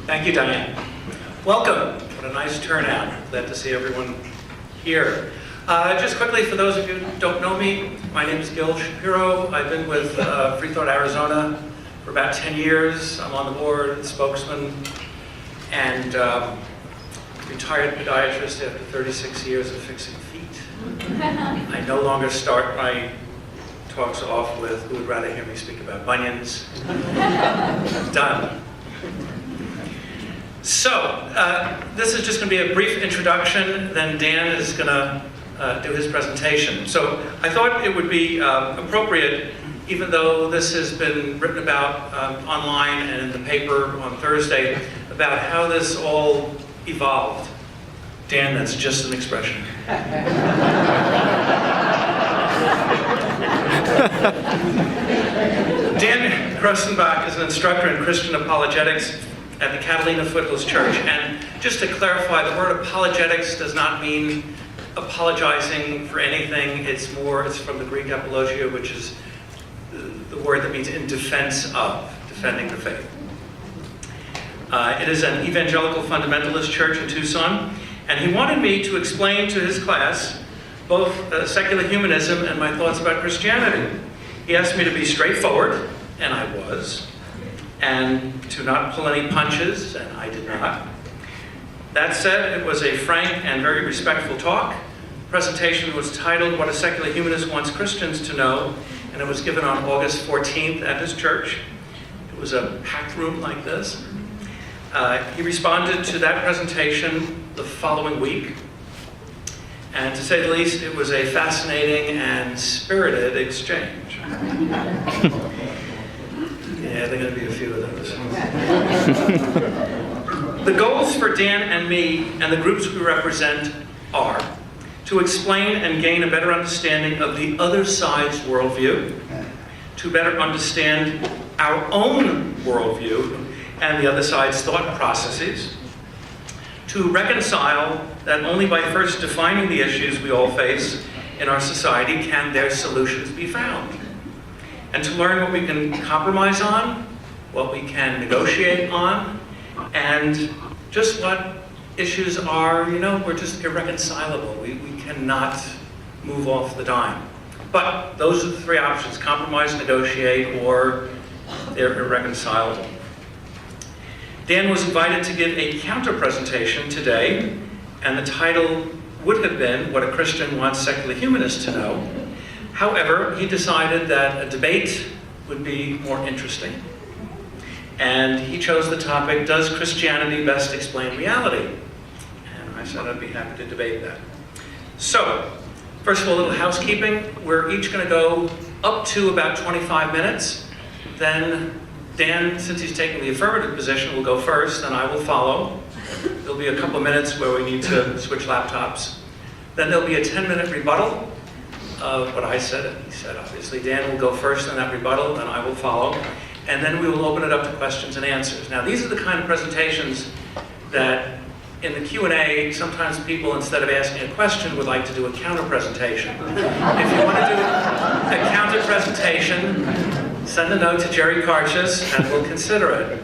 Thank you, Diane. Welcome. What a nice turnout. Glad to see everyone here. Just quickly, for those of you who don't know me, my name is Gil Shapiro. I've been with Freethought Arizona for about 10 years. I'm on the board, spokesman, and retired podiatrist after 36 years of fixing feet. I no longer start my talks off with who would rather hear me speak about bunions. Done. So, this is just going to be a brief introduction, then Dan is going to do his presentation. So, I thought it would be appropriate, even though this has been written about online and in the paper on Thursday, about how this all evolved. Dan, that's just an expression. Dan Grossenbach is an instructor in Christian apologetics at the Catalina Foothills Church. And just to clarify, the word apologetics does not mean apologizing for anything. It's from the Greek apologia, which is the word that means in defense of, defending the faith. It is an evangelical fundamentalist church in Tucson. And he wanted me to explain to his class both secular humanism and my thoughts about Christianity. He asked me to be straightforward, and I was, and to not pull any punches, and I did not. That said, it was a frank and very respectful talk. The presentation was titled, What a Secular Humanist Wants Christians to Know, and it was given on August 14th at his church. It was a packed room like this. He responded to that presentation the following week. And to say the least, it was a fascinating and spirited exchange. Yeah, there are going to be a few of those. The goals for Dan and me and the groups we represent are to explain and gain a better understanding of the other side's worldview, to better understand our own worldview and the other side's thought processes, to reconcile that only by first defining the issues we all face in our society can their solutions be found, and to learn what we can compromise on, what we can negotiate on, and just what issues are, we're just irreconcilable. We cannot move off the dime. But those are the three options: compromise, negotiate, or they're irreconcilable. Dan was invited to give a counter-presentation today, and the title would have been, What a Christian Wants Secular Humanists to Know. However, he decided that a debate would be more interesting. And he chose the topic, Does Christianity Best Explain Reality? And I said I'd be happy to debate that. So, first of all, a little housekeeping. We're each going to go up to about 25 minutes. Then Dan, since he's taking the affirmative position, will go first, and I will follow. There'll be a couple of minutes where we need to switch laptops. Then there'll be a 10-minute rebuttal of what I said and he said, obviously. Dan will go first in that rebuttal, and I will follow. And then we will open it up to questions and answers. Now, these are the kind of presentations that in the Q&A, sometimes people, instead of asking a question, would like to do a counter-presentation. If you want to do a counter-presentation, send a note to Jerry Karchus, and we'll consider it.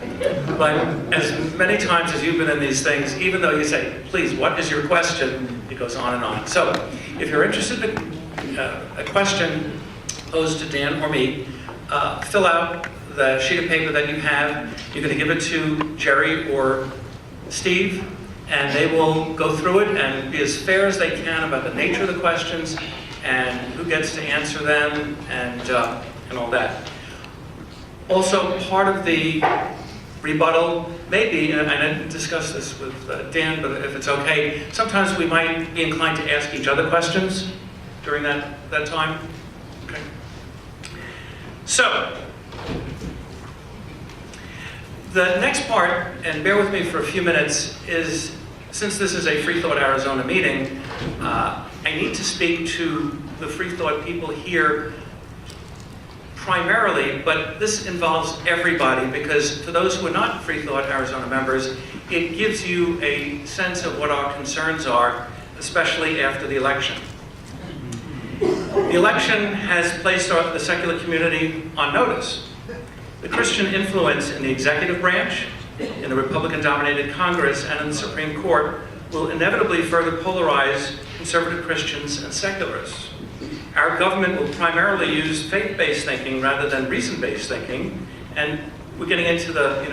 But as many times as you've been in these things, even though you say, please, what is your question? It goes on and on. So, if you're interested in a question posed to Dan or me, fill out the sheet of paper that you have. You're going to give it to Jerry or Steve, and they will go through it and be as fair as they can about the nature of the questions and who gets to answer them and all that. Also, part of the rebuttal may be, and I didn't discuss this with Dan, but if it's okay, sometimes we might be inclined to ask each other questions during that time. Okay. So, the next part, and bear with me for a few minutes, is since this is a Freethought Arizona meeting, I need to speak to the Freethought people here primarily, but this involves everybody, because for those who are not Freethought Arizona members, it gives you a sense of what our concerns are, especially after the election. The election has placed the secular community on notice. The Christian influence in the executive branch in the Republican-dominated Congress and in the Supreme Court will inevitably further polarize conservative Christians and secularists. Our government will primarily use faith-based thinking rather than reason-based thinking, and we're getting into the,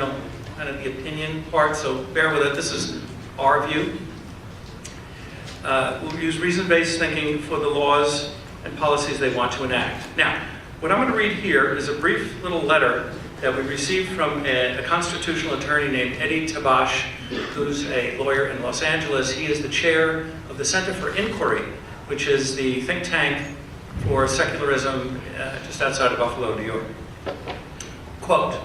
kind of the opinion part, so bear with it. This is our view. We'll use reason-based thinking for the laws and policies they want to enact. Now, what I'm going to read here is a brief little letter that we received from a constitutional attorney named Eddie Tabash, who's a lawyer in Los Angeles. He is the chair of the Center for Inquiry, which is the think tank for secularism just outside of Buffalo, New York. Quote,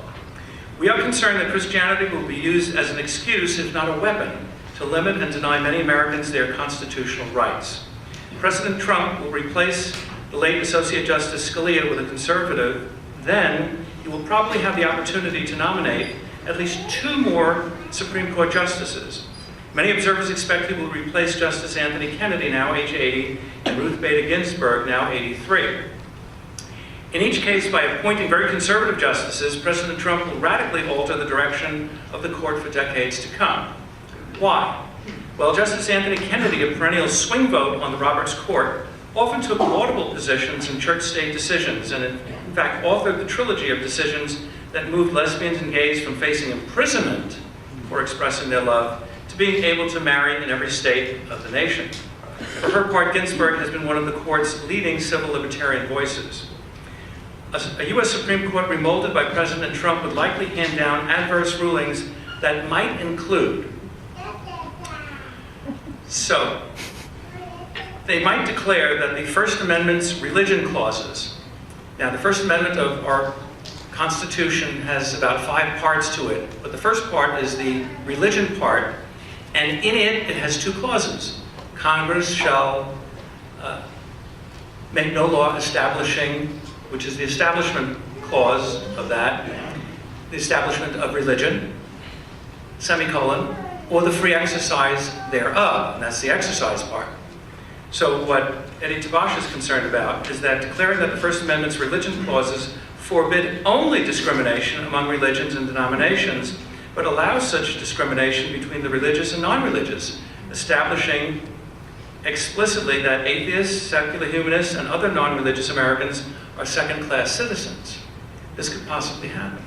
"We are concerned that Christianity will be used as an excuse, if not a weapon, to limit and deny many Americans their constitutional rights. President Trump will replace the late Associate Justice Scalia with a conservative. Then he will probably have the opportunity to nominate at least 2 more Supreme Court justices. Many observers expect he will replace Justice Anthony Kennedy, now age 80, and Ruth Bader Ginsburg, now 83. In each case, by appointing very conservative justices, President Trump will radically alter the direction of the court for decades to come. Why? Well, Justice Anthony Kennedy, a perennial swing vote on the Roberts Court, often took laudable positions in church-state decisions, and in fact authored the trilogy of decisions that moved lesbians and gays from facing imprisonment for expressing their love to being able to marry in every state of the nation. For her part, Ginsburg has been one of the court's leading civil libertarian voices. A U.S. Supreme Court remolded by President Trump would likely hand down adverse rulings that might include. So, they might declare that the First Amendment's religion clauses, now the First Amendment of our Constitution has about 5 parts to it, but the first part is the religion part, and in it has 2 clauses. Congress shall make no law establishing, which is the establishment clause of that, the establishment of religion, semicolon, or the free exercise thereof, and that's the exercise part. So what Eddie Tabash is concerned about is that declaring that the First Amendment's religion clauses forbid only discrimination among religions and denominations, but allows such discrimination between the religious and non-religious, establishing explicitly that atheists, secular humanists, and other non-religious Americans are second-class citizens. This could possibly happen.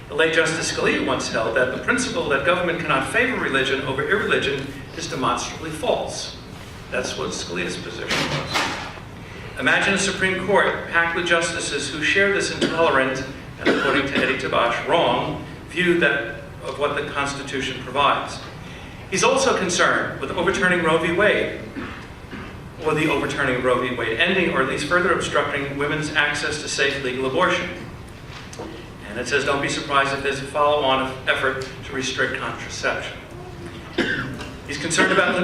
The late Justice Scalia once held that the principle that government cannot favor religion over irreligion is demonstrably false. That's what Scalia's position was. Imagine a Supreme Court packed with justices who share this intolerant, and according to Eddie Tabash, wrong, view of what the Constitution provides. He's also concerned with overturning Roe v. Wade, or the overturning of Roe v. Wade, ending or at least further obstructing women's access to safe legal abortion. And it says, don't be surprised if there's a follow-on effort to restrict contraception. He's concerned about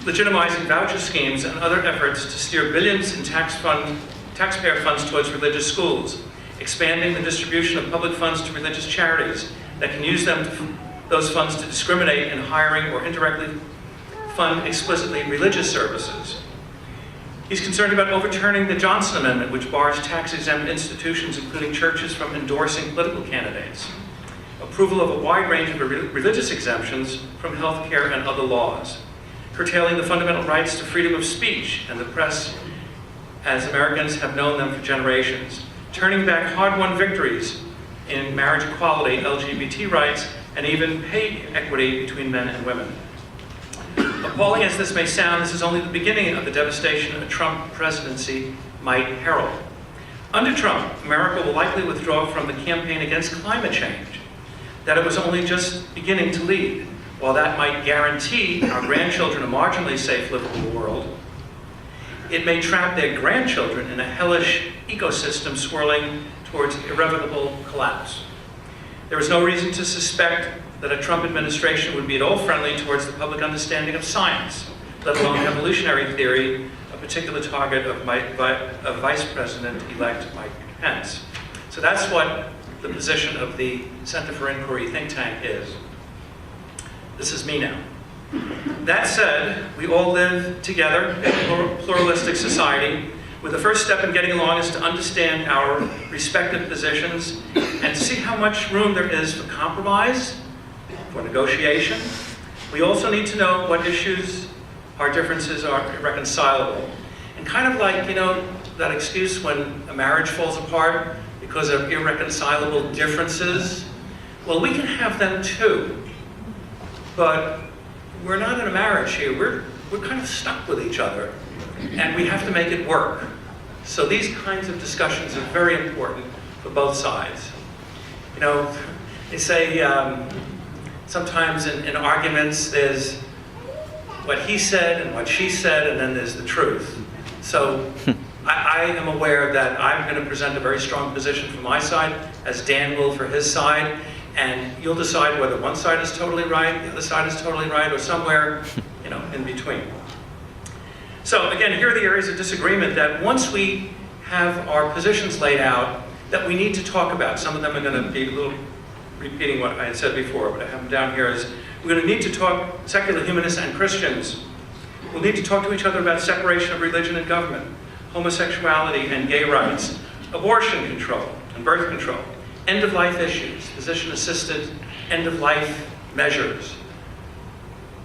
legitimizing voucher schemes and other efforts to steer billions in taxpayer funds towards religious schools, expanding the distribution of public funds to religious charities that can use those funds to discriminate in hiring or indirectly fund explicitly religious services. He's concerned about overturning the Johnson Amendment, which bars tax-exempt institutions, including churches, from endorsing political candidates. Approval of a wide range of religious exemptions from health care and other laws. Curtailing the fundamental rights to freedom of speech and the press as Americans have known them for generations. Turning back hard-won victories in marriage equality, LGBT rights, and even pay equity between men and women. Appalling as this may sound, this is only the beginning of the devastation a Trump presidency might herald. Under Trump, America will likely withdraw from the campaign against climate change that it was only just beginning to lead. While that might guarantee our grandchildren a marginally safe, livable world, it may trap their grandchildren in a hellish ecosystem swirling towards irrevocable collapse. There is no reason to suspect that a Trump administration would be at all friendly towards the public understanding of science, let alone evolutionary theory, a particular target of Vice President-elect Mike Pence. So that's what the position of the Center for Inquiry think tank is. This is me now. That said, we all live together in a pluralistic society Where the first step in getting along is to understand our respective positions and to see how much room there is for compromise, for negotiation. We also need to know what issues our differences are irreconcilable. And kind of like, that excuse when a marriage falls apart because of irreconcilable differences. Well, we can have them too, but we're not in a marriage here. We're kind of stuck with each other, and we have to make it work. So these kinds of discussions are very important for both sides. They say sometimes in arguments there's what he said and what she said, and then there's the truth. So I am aware that I'm going to present a very strong position for my side, as Dan will for his side, and you'll decide whether one side is totally right, the other side is totally right, or somewhere, in between. So again, here are the areas of disagreement that once we have our positions laid out, that we need to talk about. Some of them are going to be a little repeating what I had said before, but I have them down here. We're going to need to talk secular humanists and Christians. We'll need to talk to each other about separation of religion and government, homosexuality and gay rights, abortion control and birth control, end-of-life issues, physician-assisted end-of-life measures.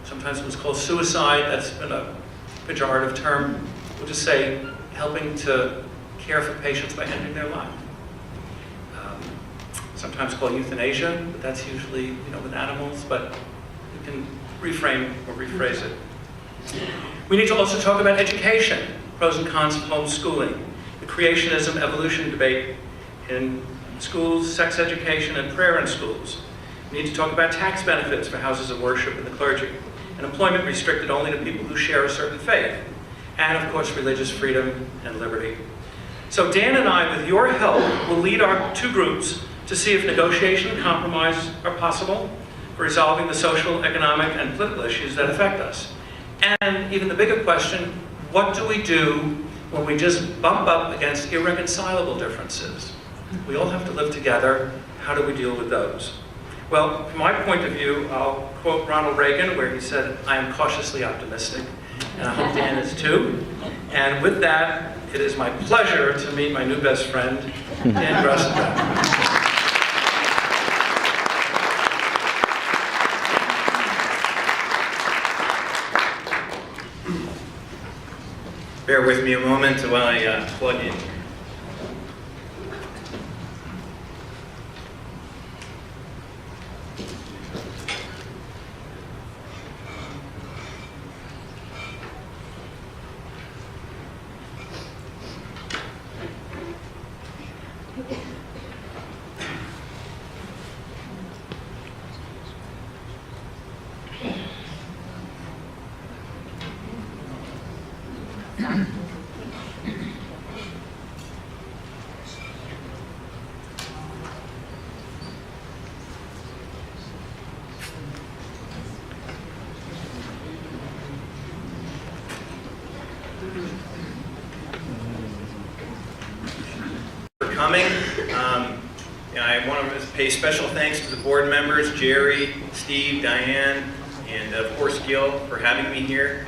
Sometimes it was called suicide. That's been a pejorative term. We'll just say helping to care for patients by ending their life. Sometimes called euthanasia, but that's usually with animals, but we can reframe or rephrase it. We need to also talk about education, pros and cons of homeschooling, the creationism evolution debate in schools, sex education, and prayer in schools. We need to talk about tax benefits for houses of worship and the clergy, and employment restricted only to people who share a certain faith, and of course religious freedom and liberty. So Dan and I, with your help, will lead our two groups to see if negotiation and compromise are possible for resolving the social, economic, and political issues that affect us. And even the bigger question, what do we do when we just bump up against irreconcilable differences? We all have to live together. How do we deal with those? Well, from my point of view, I'll quote Ronald Reagan, where he said, "I am cautiously optimistic," and I hope Dan is too. And with that, it is my pleasure to meet my new best friend, Dan Grossenbach. Bear with me a moment while I plug in. Coming. I want to pay special thanks to the board members, Jerry, Steve, Diane, and of course Gil, for having me here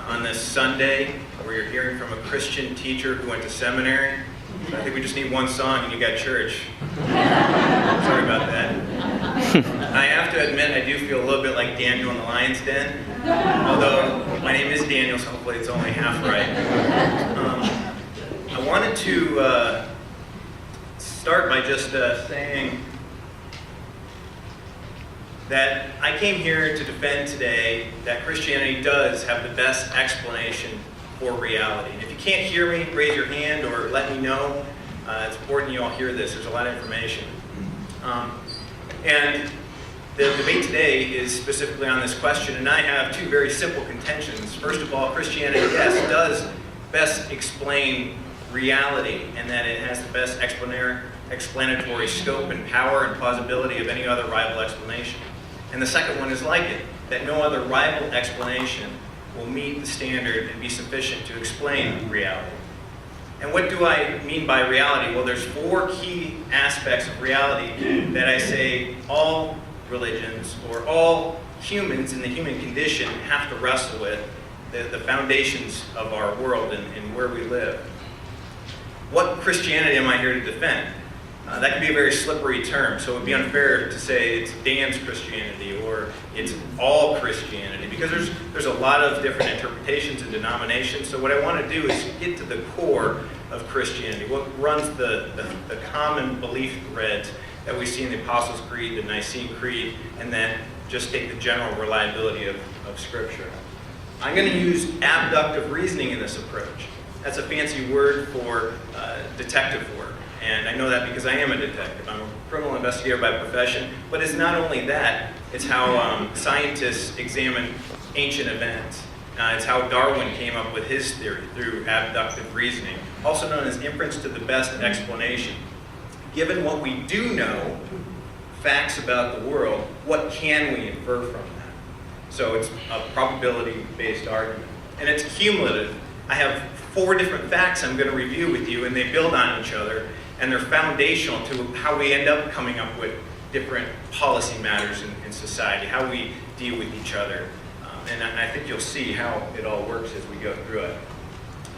on this Sunday where you're hearing from a Christian teacher who went to seminary. I think we just need one song and you got church. Sorry about that. I have to admit I do feel a little bit like Daniel in the Lion's Den, although my name is Daniel, so hopefully it's only half right. I wanted to start by just saying that I came here to defend today that Christianity does have the best explanation for reality. And if you can't hear me, raise your hand or let me know. It's important you all hear this. There's a lot of information. And the debate today is specifically on this question, and I have two very simple contentions. First of all, Christianity, yes, does best explain reality, and that it has the best explanatory scope and power and plausibility of any other rival explanation. And the second one is like it, that no other rival explanation will meet the standard and be sufficient to explain reality. And what do I mean by reality? Well, there's four key aspects of reality that I say all religions or all humans in the human condition have to wrestle with, the foundations of our world and where we live. what Christianity am I here to defend? That can be a very slippery term, so it would be unfair to say it's Dan's Christianity or it's all Christianity, because there's a lot of different interpretations and denominations. So what I want to do is get to the core of Christianity, what runs the common belief threads that we see in the Apostles' Creed, the Nicene Creed, and then just take the general reliability of Scripture. I'm going to use abductive reasoning in this approach. That's a fancy word for detective work. And I know that because I am a detective. I'm a criminal investigator by profession. But it's not only that, it's how scientists examine ancient events. It's how Darwin came up with his theory through abductive reasoning, also known as inference to the best explanation. Given what we do know, facts about the world, what can we infer from that? So it's a probability-based argument. And it's cumulative. I have 4 different facts I'm going to review with you, and they build on each other, and they're foundational to how we end up coming up with different policy matters in society, how we deal with each other. And I think you'll see how it all works as we go through it.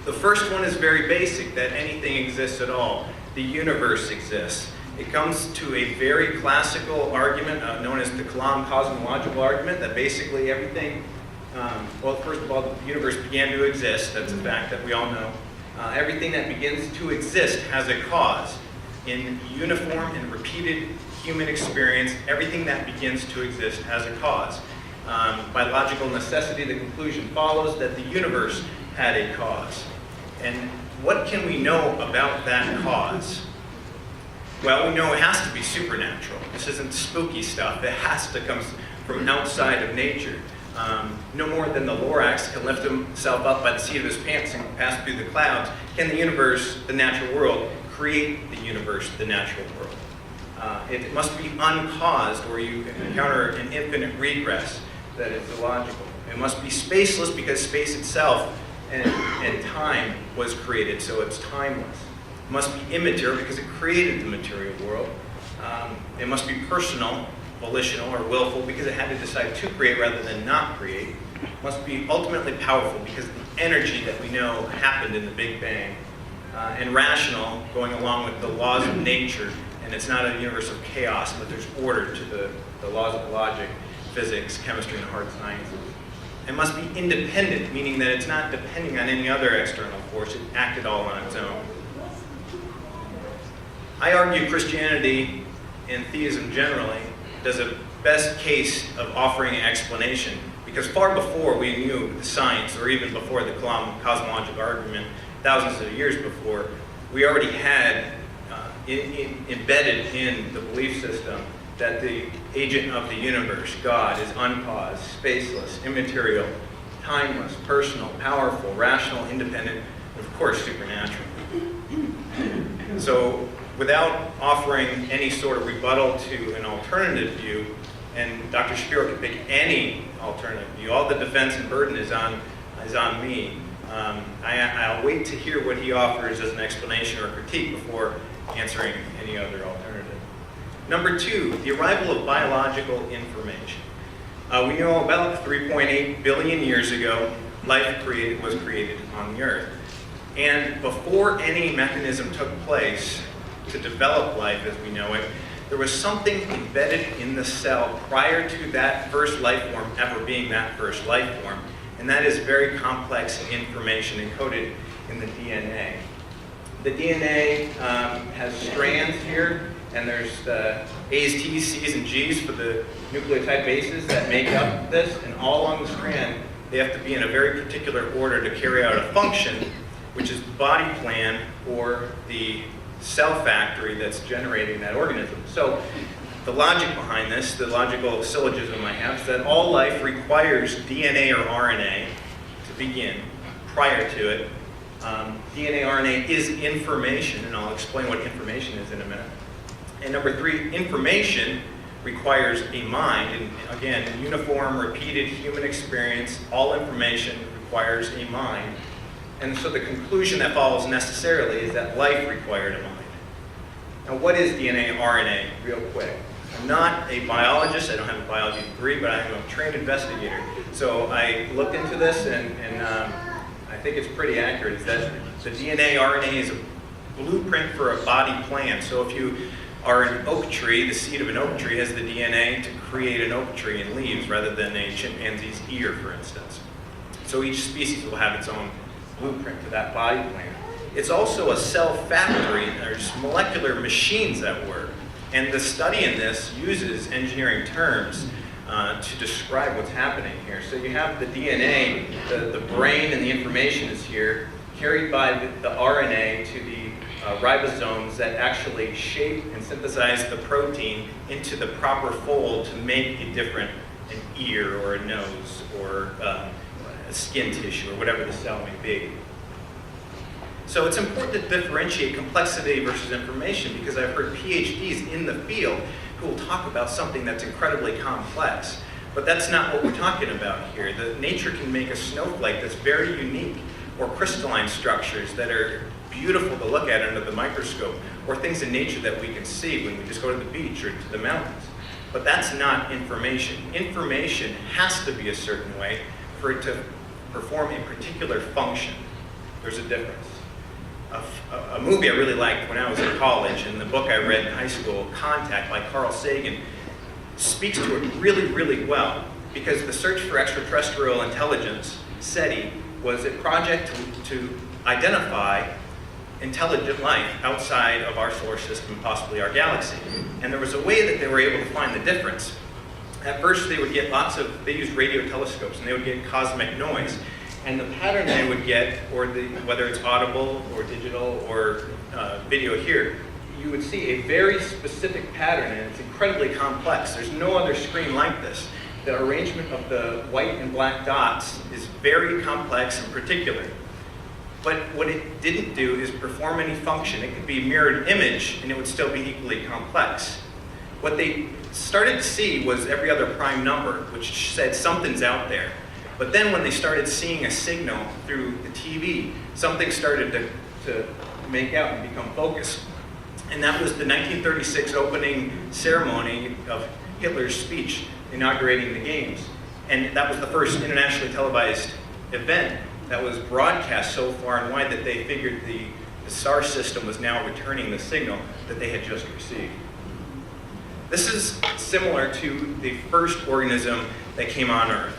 The first one is very basic, that anything exists at all. The universe exists. It comes to a very classical argument known as the Kalam cosmological argument, that basically everything, well, first of all, the universe began to exist. That's a fact that we all know. Everything that begins to exist has a cause. In uniform and repeated human experience, everything that begins to exist has a cause. By logical necessity, the conclusion follows that the universe had a cause. And what can we know about that cause? Well, we know it has to be supernatural. This isn't spooky stuff. It has to come from outside of nature. No more than the Lorax can lift himself up by the seat of his pants and pass through the clouds, can the universe, the natural world, create the universe, the natural world. It must be uncaused, or you encounter an infinite regress that is illogical. It must be spaceless, because space itself and time was created, so it's timeless. It must be immaterial, because it created the material world. It must be personal, volitional, or willful, because it had to decide to create rather than not create. It must be ultimately powerful, because the energy that we know happened in the Big Bang. And rational, going along with the laws of nature, and it's not a universe of chaos, but there's order to the laws of logic, physics, chemistry, and hard sciences. It must be independent, meaning that it's not depending on any other external force. It acted all on its own. I argue Christianity and theism generally does a best case of offering an explanation, because far before we knew the science, or even before the Kalam cosmological argument, thousands of years before, we already had embedded in the belief system that the agent of the universe, God, is uncaused, spaceless, immaterial, timeless, personal, powerful, rational, independent, and of course supernatural. So without offering any sort of rebuttal to an alternative view, and Dr. Shapiro can pick any alternative view, all the defense and burden is on me. I'll wait to hear what he offers as an explanation or critique before answering any other alternative. Number 2, the arrival of biological information. We know about 3.8 billion years ago, life was created on the Earth. And before any mechanism took place to develop life as we know it, there was something embedded in the cell prior to that first life form ever being that first life form. And that is very complex information encoded in the DNA. The DNA has strands here, and there's the A's, T's, C's, and G's for the nucleotide bases that make up this, and all along the strand, they have to be in a very particular order to carry out a function, which is the body plan or the cell factory that's generating that organism. So the logic behind this, the logical syllogism I have, is that all life requires DNA or RNA to begin. Prior to it, DNA, RNA is information, and I'll explain what information is in a minute. And number 3, information requires a mind, and again, uniform, repeated human experience, all information requires a mind. And so the conclusion that follows necessarily is that life required a mind. Now, what is DNA, RNA, real quick? I'm not a biologist, I don't have a biology degree, but I'm a trained investigator. So I looked into this, and I think it's pretty accurate. Is that the DNA, RNA is blueprint for a body plan. So if you are an oak tree, the seed of an oak tree has the DNA to create an oak tree and leaves rather than a chimpanzee's ear, for instance. So each species will have its own blueprint for that body plan. It's also a cell factory. There's molecular machines at work. And the study in this uses engineering terms to describe what's happening here. So you have the DNA, the brain and the information is here, carried by the RNA to the ribosomes that actually shape and synthesize the protein into the proper fold to make an ear or a nose or a skin tissue or whatever the cell may be. So it's important to differentiate complexity versus information, because I've heard PhDs in the field who will talk about something that's incredibly complex. But that's not what we're talking about here. Nature can make a snowflake that's very unique, or crystalline structures that are beautiful to look at under the microscope, or things in nature that we can see when we just go to the beach or to the mountains. But that's not information. Information has to be a certain way for it to perform a particular function. There's a difference. A movie I really liked when I was in college, and the book I read in high school, Contact by Carl Sagan, speaks to it really, really well, because the search for extraterrestrial intelligence, SETI, was a project to identify intelligent life outside of our solar system, possibly our galaxy. And there was a way that they were able to find the difference. At first they would get they used radio telescopes, and they would get cosmic noise. And the pattern they would get, whether it's audible or digital or video here, you would see a very specific pattern, and it's incredibly complex. There's no other screen like this. The arrangement of the white and black dots is very complex and particular. But what it didn't do is perform any function. It could be a mirrored image, and it would still be equally complex. What they started to see was every other prime number, which said something's out there. But then when they started seeing a signal through the TV, something started to make out and become focused. And that was the 1936 opening ceremony of Hitler's speech inaugurating the Games. And that was the first internationally televised event that was broadcast so far and wide that they figured the SAR system was now returning the signal that they had just received. This is similar to the first organism that came on Earth.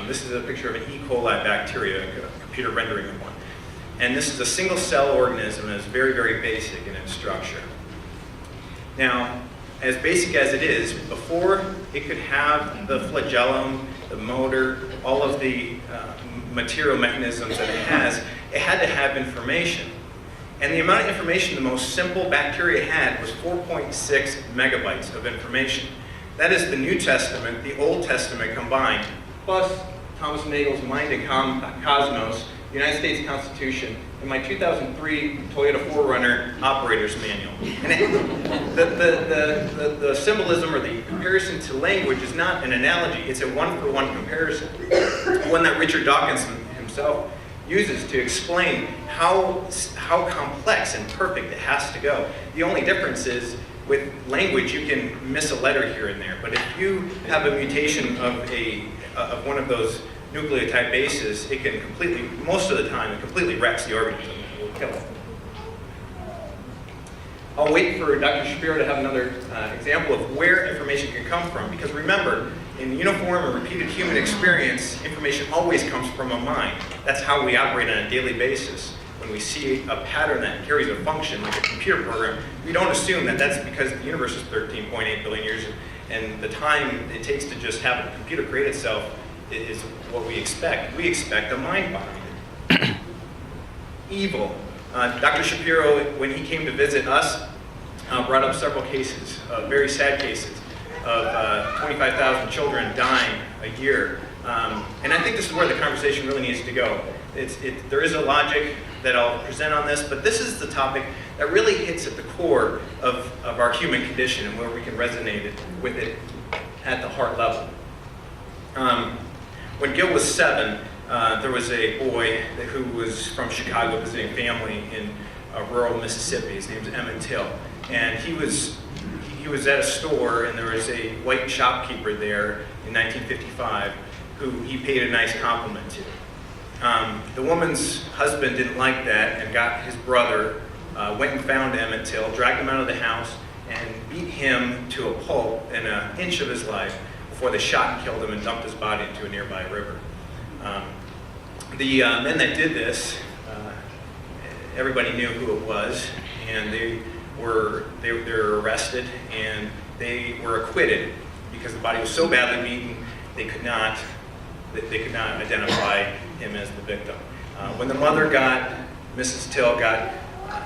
This is a picture of an E. coli bacteria, a computer rendering of one. And this is a single cell organism, and it's very, very basic in its structure. Now, as basic as it is, before it could have the flagellum, the motor, all of the material mechanisms that it had to have information. And the amount of information the most simple bacteria had was 4.6 megabytes of information. That is the New Testament, the Old Testament combined, plus Thomas Nagel's Mind and Cosmos, the United States Constitution, and my 2003 Toyota 4Runner operator's manual. And the symbolism or the comparison to language is not an analogy, it's a one-for-one comparison. One that Richard Dawkins himself uses to explain how complex and perfect it has to go. The only difference is with language you can miss a letter here and there, but if you have a mutation of one of those nucleotide bases, it can most of the time, it completely wrecks the organism. It will kill it. I'll wait for Dr. Shapiro to have another example of where information can come from, because remember, in uniform and repeated human experience, information always comes from a mind. That's how we operate on a daily basis. When we see a pattern that carries a function, like a computer program, we don't assume that that's because the universe is 13.8 billion years, and the time it takes to just have a computer create itself is what we expect. We expect a mind behind it. Evil. Dr. Shapiro, when he came to visit us, brought up several cases, very sad cases, of 25,000 children dying a year. And I think this is where the conversation really needs to go. There is a logic that I'll present on this, but this is the topic that really hits at the core of our human condition and where we can resonate with it at the heart level. When Gil was 7, there was a boy who was from Chicago visiting family in rural Mississippi. His name was Emmett Till. And he was at a store, and there was a white shopkeeper there in 1955 who he paid a nice compliment to. The woman's husband didn't like that and got his brother went and found Emmett Till, dragged him out of the house, and beat him to a pulp in an inch of his life before they shot and killed him and dumped his body into a nearby river. The men that did this, everybody knew who it was, and they were arrested, and they were acquitted because the body was so badly beaten they could not identify him as the victim. When the mother Mrs. Till got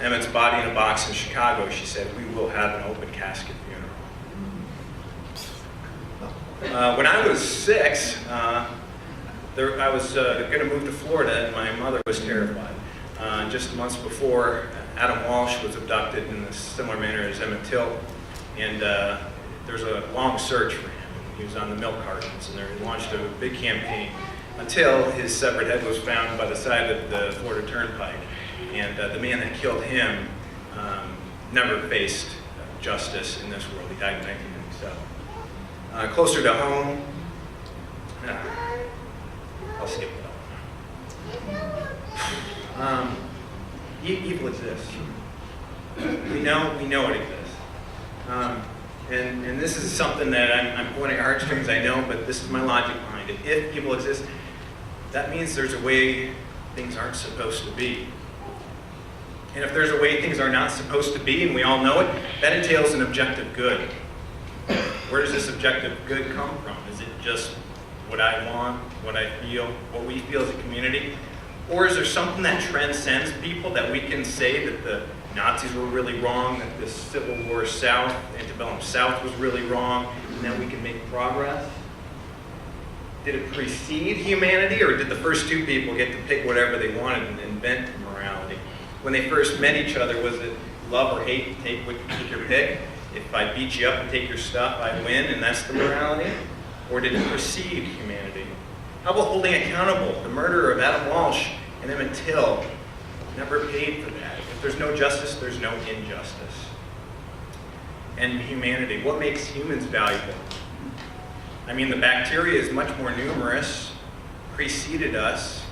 Emmett's body in a box in Chicago, she said, "We will have an open casket funeral." When I was 6, I was going to move to Florida, and my mother was terrified. Just months before, Adam Walsh was abducted in a similar manner as Emmett Till, and there's a long search for him. He was on the milk cartons, and they launched a big campaign until his severed head was found by the side of the Florida Turnpike. And the man that killed him never faced justice in this world. He died in 1997. Closer to home, I'll skip that one. Evil exists. We know it exists. And this is something that I'm pulling at heartstrings, I know, but this is my logic behind it. If evil exists, that means there's a way things aren't supposed to be. And if there's a way things are not supposed to be, and we all know it, that entails an objective good. Where does this objective good come from? Is it just what I want, what I feel, what we feel as a community? Or is there something that transcends people, that we can say that the Nazis were really wrong, that the Civil War South, antebellum South was really wrong, and that we can make progress? Did it precede humanity, or did the first two people get to pick whatever they wanted and invent morality? When they first met each other, was it love or hate? Take your pick. If I beat you up and take your stuff, I win, and that's the morality? Or did it precede humanity? How about holding accountable the murderer of Adam Walsh and Emmett Till? Never paid for that. If there's no justice, there's no injustice. And humanity, what makes humans valuable? I mean, the bacteria is much more numerous, preceded us,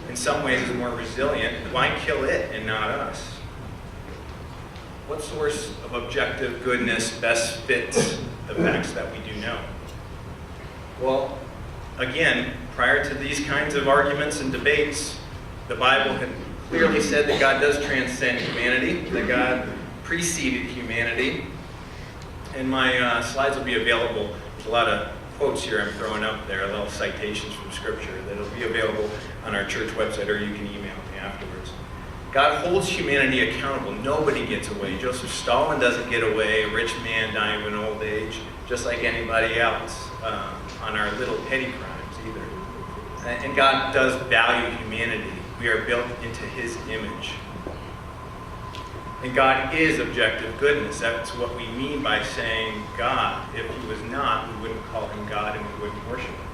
in some ways is more resilient. Why kill it and not us? What source of objective goodness best fits the facts that we do know? Well, again, prior to these kinds of arguments and debates, the Bible had clearly said that God does transcend humanity, that God preceded humanity. And my slides will be available. There's a lot of quotes here I'm throwing up there, little citations from Scripture that'll be available on our church website, or you can email me afterwards. God holds humanity accountable. Nobody gets away. Joseph Stalin doesn't get away, a rich man dying of an old age, just like anybody else on our little petty crimes either. And God does value humanity. We are built into His image. And God is objective goodness. That's what we mean by saying God. If He was not, we wouldn't call Him God and we wouldn't worship Him.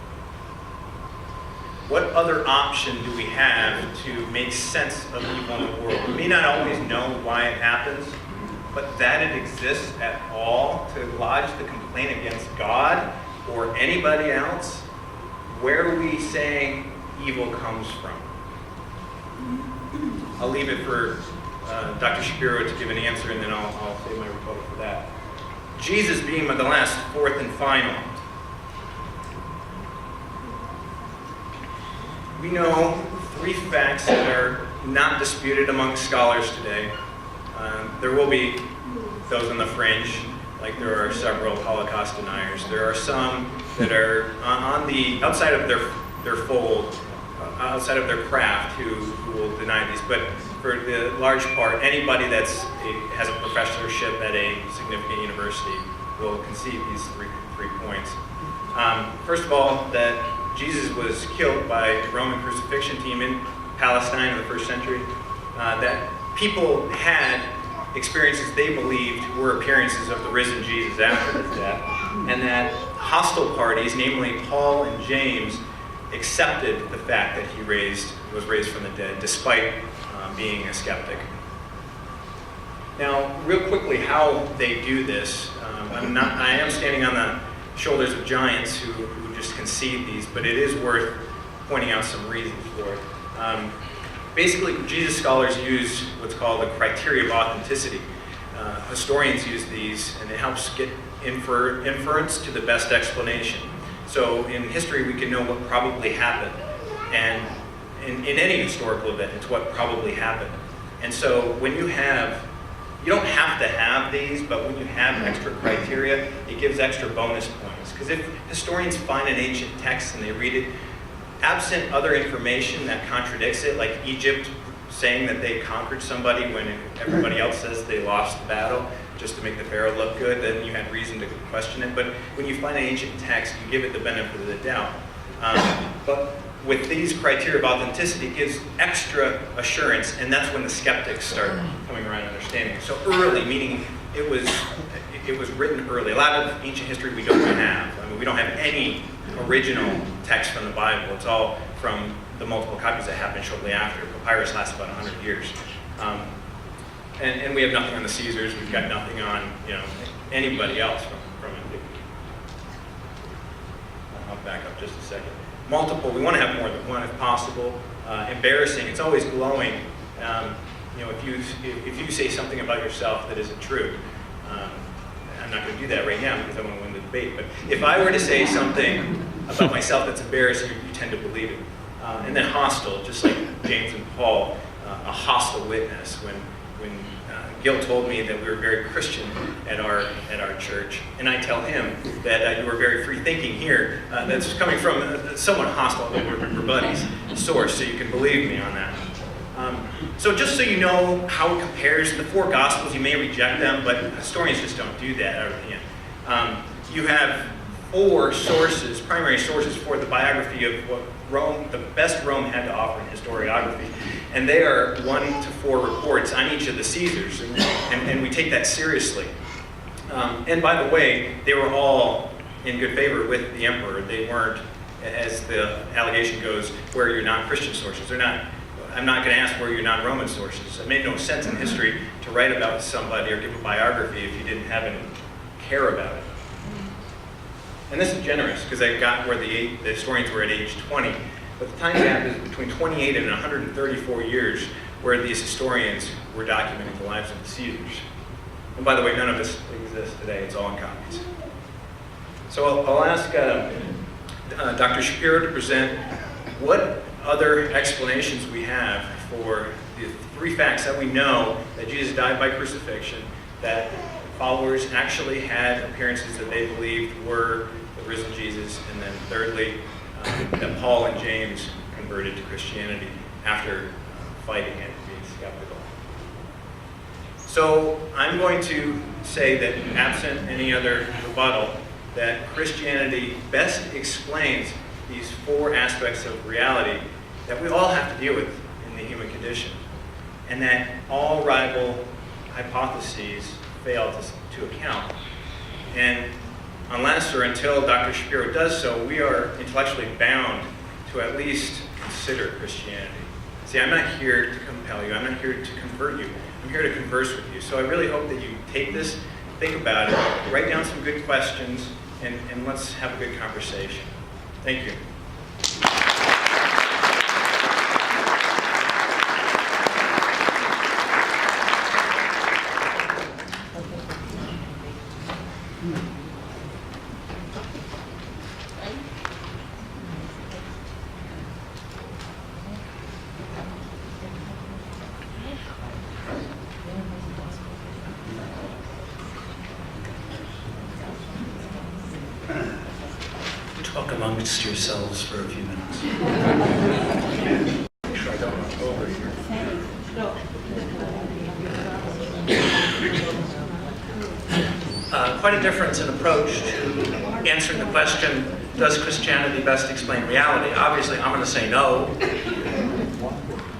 What other option do we have to make sense of evil in the world? We may not always know why it happens, but that it exists at all, to lodge the complaint against God or anybody else, where are we saying evil comes from? I'll leave it for Dr. Shapiro to give an answer, and then I'll say my rebuttal for that. Jesus being the last, fourth and final. We know 3 facts that are not disputed among scholars today. There will be those on the fringe, like there are several Holocaust deniers. There are some that are on the outside of their fold, outside of their craft, who will deny these. But for the large part, anybody has a professorship at a significant university will concede these three points. First of all, that Jesus was killed by the Roman crucifixion team in Palestine in the 1st century. That people had experiences they believed were appearances of the risen Jesus after his death, and that hostile parties, namely Paul and James, accepted the fact that he was raised from the dead, despite being a skeptic. Now, real quickly, how they do this. I am standing on the shoulders of giants who just concede these, but it is worth pointing out some reasons for it. Basically, Jesus scholars use what's called the criteria of authenticity. Historians use these, and it helps get inference to the best explanation. So in history, we can know what probably happened. And in any historical event, it's what probably happened. And so when you don't have to have these, but when you have extra criteria, it gives extra bonus points. Because if historians find an ancient text and they read it, absent other information that contradicts it, like Egypt saying that they conquered somebody when everybody else says they lost the battle just to make the pharaoh look good, then you had reason to question it. But when you find an ancient text, you give it the benefit of the doubt. But with these criteria of authenticity, it gives extra assurance, and that's when the skeptics start coming around and understanding. So early, meaning it was written early. A lot of ancient history we don't have. I mean, we don't have any original text from the Bible. It's all from the multiple copies that happened shortly after. Papyrus lasts about 100 years. And we have nothing on the Caesars. We've got nothing on anybody else from it. I'll back up just a second. Multiple, we want to have more than one if possible. Embarrassing, it's always glowing. If you say something about yourself that isn't true, I'm not going to do that right now because I want to win the debate. But if I were to say something about myself that's embarrassing, you tend to believe it. And then hostile, just like James and Paul, a hostile witness. When Gil told me that we were very Christian at our church, and I tell him that you were very free-thinking here, that's coming from someone hostile, but we're buddies, source, so you can believe me on that. So just so you know how it compares, the four Gospels, you may reject them, but historians just don't do that. You have four sources, primary sources for the biography of what Rome, the best Rome had to offer in historiography. And they are 1 to 4 reports on each of the Caesars, and we take that seriously. And by the way, they were all in good favor with the emperor. They weren't, as the allegation goes, where you're not Christian sources. I'm not going to ask where you're not Roman sources. It made no sense in history to write about somebody or give a biography if you didn't have any care about it. And this is generous, because I got where the historians were at age 20. But the time gap is between 28 and 134 years where these historians were documenting the lives of the Caesars. And by the way, none of this exists today. It's all in copies. So I'll ask Dr. Shapiro to present what other explanations we have for the 3 facts that we know that Jesus died by crucifixion, that followers actually had appearances that they believed were the risen Jesus, and then thirdly, that Paul and James converted to Christianity after fighting and being skeptical. So I'm going to say that absent any other rebuttal, that Christianity best explains these 4 aspects of reality that we all have to deal with in the human condition, and that all rival hypotheses fail to account. And unless or until Dr. Shapiro does so, we are intellectually bound to at least consider Christianity. See, I'm not here to compel you. I'm not here to convert you. I'm here to converse with you. So I really hope that you take this, think about it, write down some good questions, and let's have a good conversation. Thank you. Talk amongst yourselves for a few minutes. Quite a difference in approach to answering the question, does Christianity best explain reality? Obviously, I'm going to say no.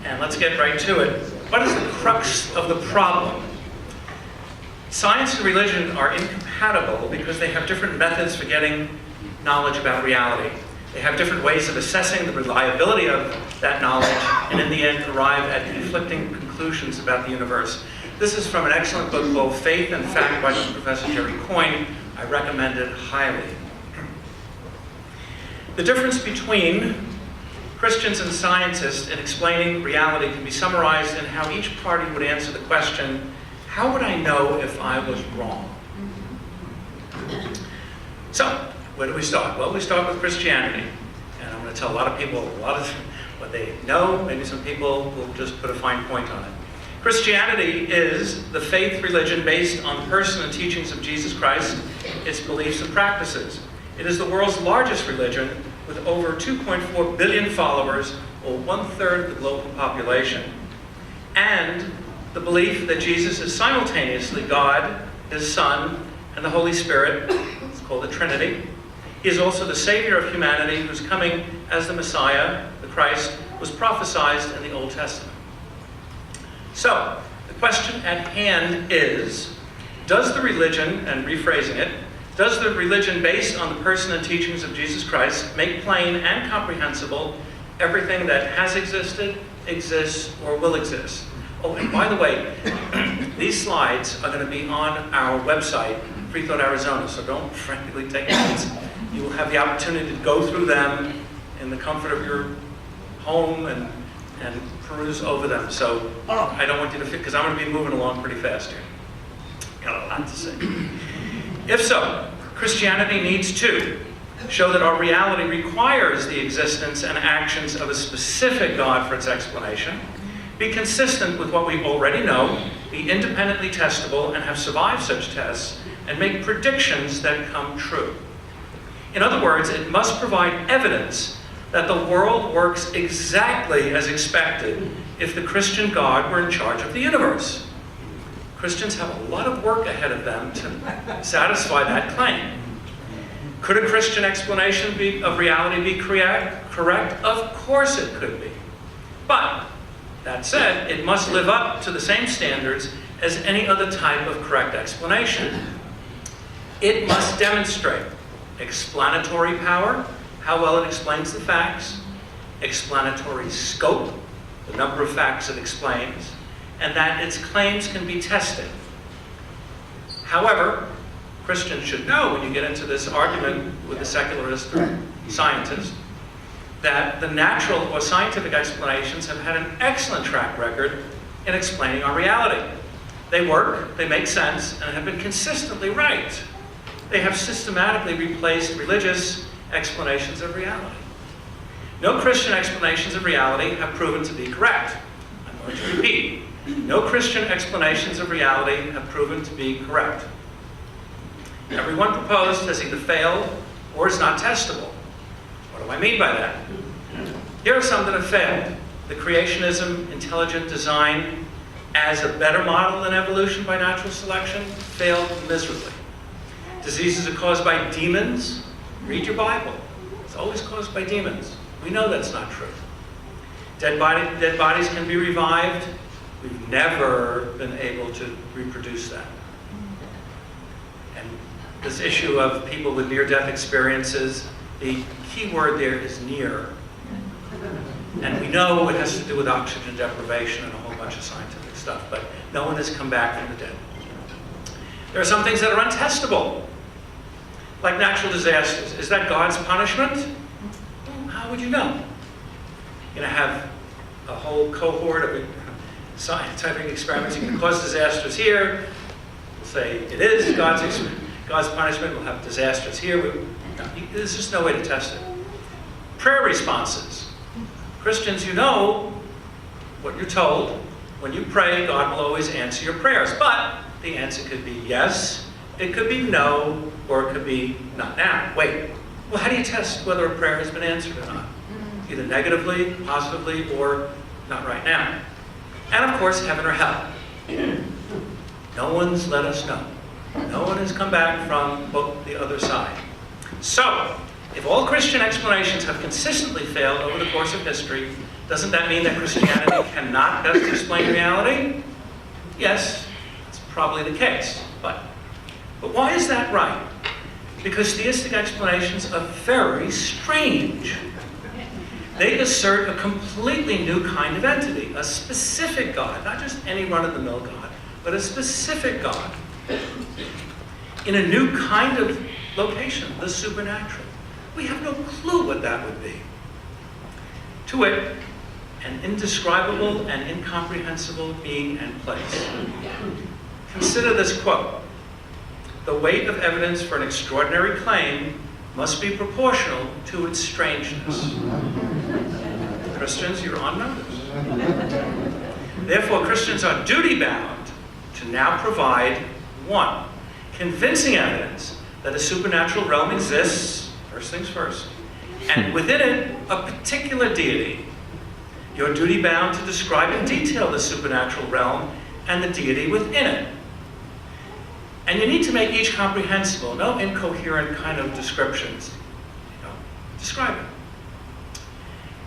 And let's get right to it. What is the crux of the problem? Science and religion are incompatible because they have different methods for getting knowledge about reality. They have different ways of assessing the reliability of that knowledge, and in the end arrive at conflicting conclusions about the universe. This is from an excellent book, both Faith and Fact, by Professor Jerry Coyne. I recommend it highly. The difference between Christians and scientists in explaining reality can be summarized in how each party would answer the question, how would I know if I was wrong? So, where do we start? Well, we start with Christianity. And I'm going to tell a lot of people a lot of what they know. Maybe some people will just put a fine point on it. Christianity is the faith religion based on the person and teachings of Jesus Christ, its beliefs and practices. It is the world's largest religion with over 2.4 billion followers, or 1/3 of the global population. And the belief that Jesus is simultaneously God, His Son, and the Holy Spirit. It's called the Trinity. He is also the Savior of humanity, whose coming as the Messiah, the Christ, was prophesied in the Old Testament. So, the question at hand is, does the religion, and rephrasing it, does the religion based on the person and teachings of Jesus Christ make plain and comprehensible everything that has existed, exists, or will exist? Oh, and by the way, these slides are going to be on our website, Freethought Arizona, so don't frantically take notes. You will have the opportunity to go through them in the comfort of your home and peruse over them. So I don't want you to, because I'm going to be moving along pretty fast here. Got a lot to say. If so, Christianity needs to show that our reality requires the existence and actions of a specific God for its explanation, be consistent with what we already know, be independently testable and have survived such tests, and make predictions that come true. In other words, it must provide evidence that the world works exactly as expected if the Christian God were in charge of the universe. Christians have a lot of work ahead of them to satisfy that claim. Could a Christian explanation of reality be correct? Of course it could be. But, that said, it must live up to the same standards as any other type of correct explanation. It must demonstrate explanatory power, how well it explains the facts, explanatory scope, the number of facts it explains, and that its claims can be tested. However, Christians should know, when you get into this argument with the secularist or scientist, that the natural or scientific explanations have had an excellent track record in explaining our reality. They work, they make sense, and have been consistently right. They have systematically replaced religious explanations of reality. No Christian explanations of reality have proven to be correct. I'm going to repeat. No Christian explanations of reality have proven to be correct. Every one proposed has either failed or is not testable. What do I mean by that? Here are some that have failed. The creationism, intelligent design, as a better model than evolution by natural selection, failed miserably. Diseases are caused by demons. Read your Bible. It's always caused by demons. We know that's not true. Dead bodies can be revived. We've never been able to reproduce that. And this issue of people with near-death experiences, the key word there is near. And we know it has to do with oxygen deprivation and a whole bunch of scientific stuff, but no one has come back from the dead. There are some things that are untestable, like natural disasters. Is that God's punishment? How would you know? You're going to have a whole cohort of scientific experiments. You can cause disasters here. We'll say it is God's punishment. We'll have disasters here. There's just no way to test it. Prayer responses. Christians, you know what you're told. When you pray, God will always answer your prayers. But the answer could be yes, it could be no, or it could be not now. Wait. Well, how do you test whether a prayer has been answered or not? Either negatively, positively, or not right now. And of course, heaven or hell. No one's let us know. No one has come back from the other side. So, if all Christian explanations have consistently failed over the course of history, doesn't that mean that Christianity cannot best explain reality? Yes, that's probably the case. But why is that right? Because theistic explanations are very strange. They assert a completely new kind of entity, a specific God, not just any run-of-the-mill God, but a specific God in a new kind of location, the supernatural. We have no clue what that would be. To wit, an indescribable and incomprehensible being and place. Consider this quote: "The weight of evidence for an extraordinary claim must be proportional to its strangeness." Christians, you're on notice. Therefore, Christians are duty-bound to now provide, 1, convincing evidence that a supernatural realm exists, first things first, and within it, a particular deity. You're duty-bound to describe in detail the supernatural realm and the deity within it. And you need to make each comprehensible, no incoherent kind of descriptions. Describe it.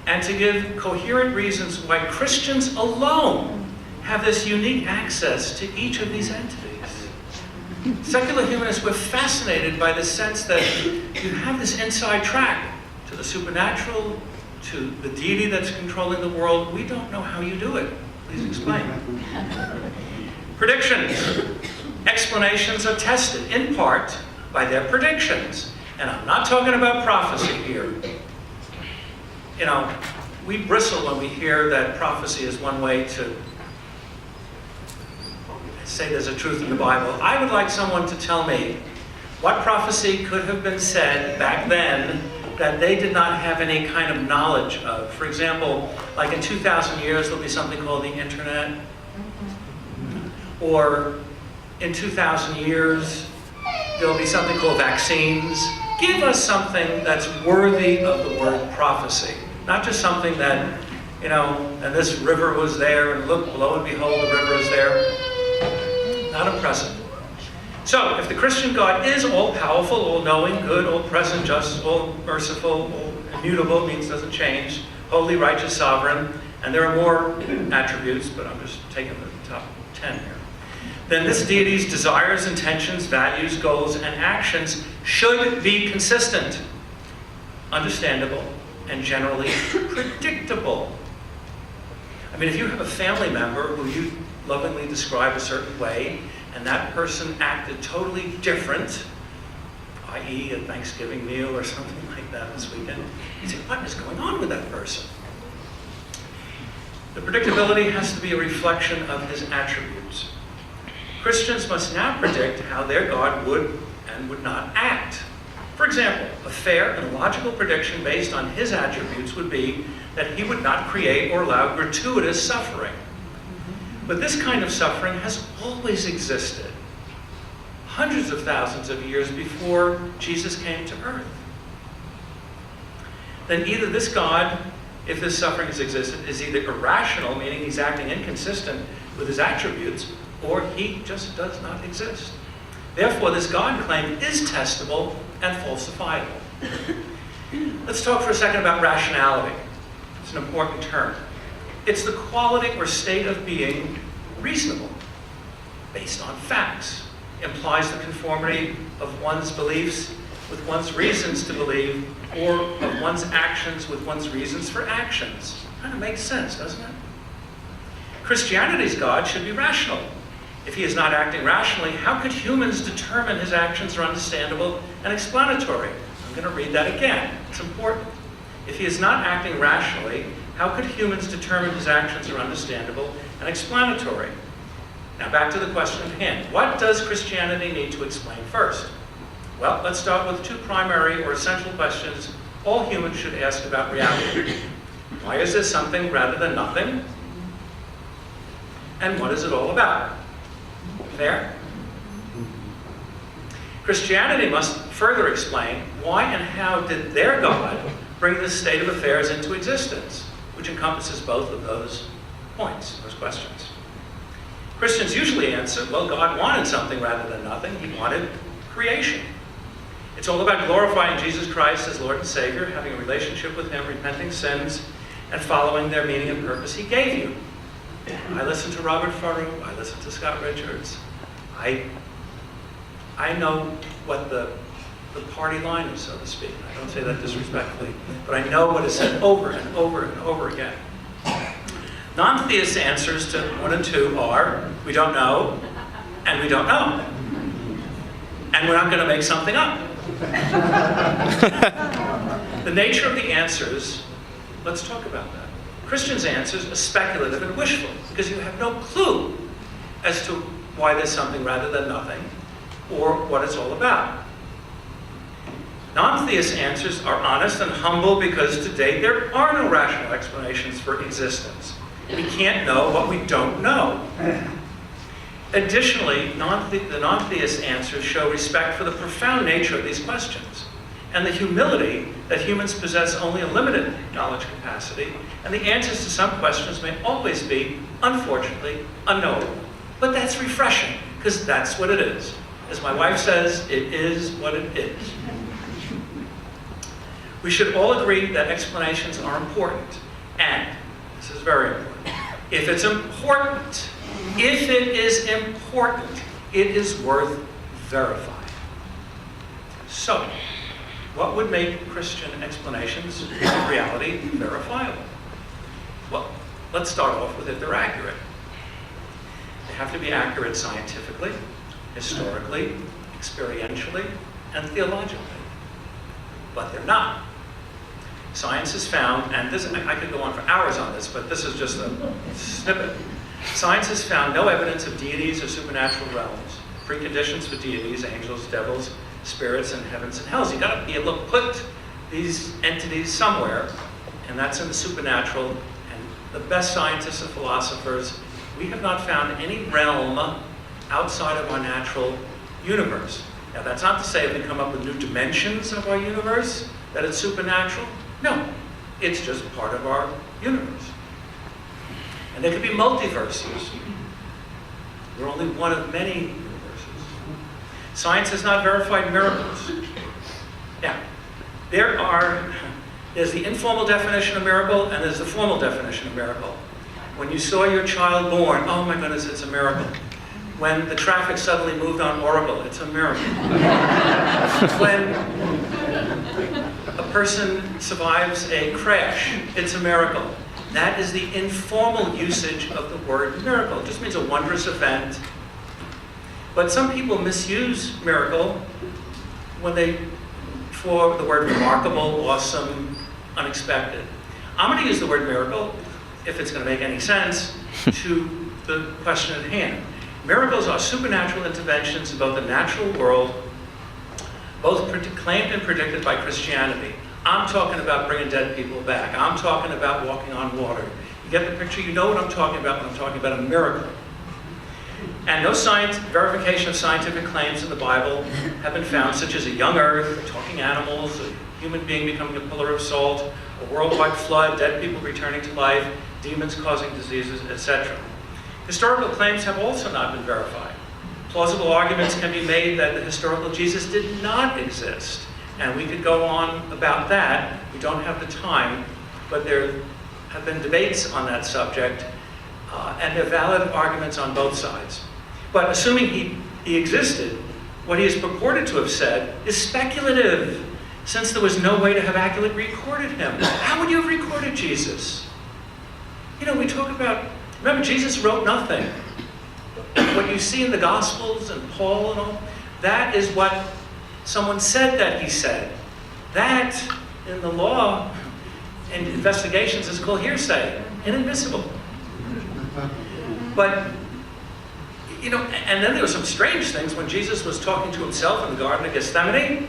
And to give coherent reasons why Christians alone have this unique access to each of these entities. Secular humanists, we're fascinated by the sense that you have this inside track to the supernatural, to the deity that's controlling the world. We don't know how you do it. Please explain. Predictions. Explanations are tested, in part, by their predictions. And I'm not talking about prophecy here. You know, we bristle when we hear that prophecy is one way to say there's a truth in the Bible. I would like someone to tell me what prophecy could have been said back then that they did not have any kind of knowledge of. For example, like in 2,000 years, there'll be something called the internet. Or in 2,000 years, there'll be something called vaccines. Give us something that's worthy of the word prophecy. Not just something that, you know, and this river was there, and look, lo and behold, the river is there. Not impressive. So, if the Christian God is all-powerful, all-knowing, good, all-present, just, all-merciful, all-immutable, means doesn't change, holy, righteous, sovereign, and there are more attributes, but I'm just taking the top 10 here, then this deity's desires, intentions, values, goals, and actions should be consistent, understandable, and generally predictable. I mean, if you have a family member who you lovingly describe a certain way, and that person acted totally different, i.e. a Thanksgiving meal or something like that this weekend, you say, what is going on with that person? The predictability has to be a reflection of his attributes. Christians must now predict how their God would and would not act. For example, a fair and logical prediction based on his attributes would be that he would not create or allow gratuitous suffering. But this kind of suffering has always existed, hundreds of thousands of years before Jesus came to earth. Then either this God, if this suffering has existed, is either irrational, meaning he's acting inconsistent with his attributes, or he just does not exist. Therefore, this God claim is testable and falsifiable. Let's talk for a second about rationality. It's an important term. It's the quality or state of being reasonable, based on facts, implies the conformity of one's beliefs with one's reasons to believe, or of one's actions with one's reasons for actions. Kind of makes sense, doesn't it? Christianity's God should be rational. If he is not acting rationally, how could humans determine his actions are understandable and explanatory? I'm going to read that again. It's important. If he is not acting rationally, how could humans determine his actions are understandable and explanatory? Now back to the question at hand. What does Christianity need to explain first? Well, let's start with two primary or essential questions all humans should ask about reality. Why is this something rather than nothing? And what is it all about? Fair? Christianity must further explain why and how did their God bring this state of affairs into existence, which encompasses both of those points, those questions. Christians usually answer, well, God wanted something rather than nothing. He wanted creation. It's all about glorifying Jesus Christ as Lord and Savior, having a relationship with him, repenting sins, and following their meaning and purpose he gave you. I listen to Robert Furrow. I listen to Scott Richards. I know what the party line is, so to speak. I don't say that disrespectfully, but I know what is said over and over and over again. Non-theist answers to 1 and 2 are, we don't know, and we don't know. And we're not going to make something up. The nature of the answers Let's talk about that. Christians' answers are speculative and wishful because you have no clue as to why there's something rather than nothing or what it's all about. Non-theist answers are honest and humble because to date there are no rational explanations for existence. We can't know what we don't know. Additionally, the non-theist answers show respect for the profound nature of these questions and the humility that humans possess only a limited knowledge capacity, and the answers to some questions may always be, unfortunately, unknowable. But that's refreshing, because that's what it is. As my wife says, it is what it is. We should all agree that explanations are important, and this is very important. If it's important, it is worth verifying. So, what would make Christian explanations of reality verifiable? Well, let's start off with if they're accurate. They have to be accurate scientifically, historically, experientially, and theologically. But they're not. Science has found, and this, I could go on for hours on this, but this is just a snippet. Science has found no evidence of deities or supernatural realms, preconditions for deities, angels, devils, spirits, and heavens and hells. You've got to be able to put these entities somewhere, and that's in the supernatural. And the best scientists and philosophers, we have not found any realm outside of our natural universe. Now, that's not to say if we come up with new dimensions of our universe, that it's supernatural. No, it's just part of our universe. And there could be multiverses. We're only one of many universes. Science has not verified miracles. Now, there's the informal definition of miracle and there's the formal definition of miracle. When you saw your child born, oh my goodness, it's a miracle. When the traffic suddenly moved on Oracle, it's a miracle. When a person survives a crash, it's a miracle. That is the informal usage of the word miracle. It just means a wondrous event. But some people misuse miracle for the word remarkable, awesome, unexpected. I'm going to use the word miracle, if it's going to make any sense, to the question at hand. Miracles are supernatural interventions in both the natural world, both claimed and predicted by Christianity. I'm talking about bringing dead people back. I'm talking about walking on water. You get the picture? You know what I'm talking about when I'm talking about a miracle. And no verification of scientific claims in the Bible have been found, such as a young earth, talking animals, a human being becoming a pillar of salt, a worldwide flood, dead people returning to life, demons causing diseases, etc. Historical claims have also not been verified. Plausible arguments can be made that the historical Jesus did not exist. And we could go on about that. We don't have the time, but there have been debates on that subject, and there are valid arguments on both sides. But assuming he existed, what he is purported to have said is speculative, since there was no way to have accurately recorded him. How would you have recorded Jesus? You know, we talk about, remember, Jesus wrote nothing. What you see in the Gospels and Paul and all, that is what someone said that he said. That, in the law and investigations, is called hearsay, inadmissible. But, you know, and then there were some strange things when Jesus was talking to himself in the Garden of Gethsemane.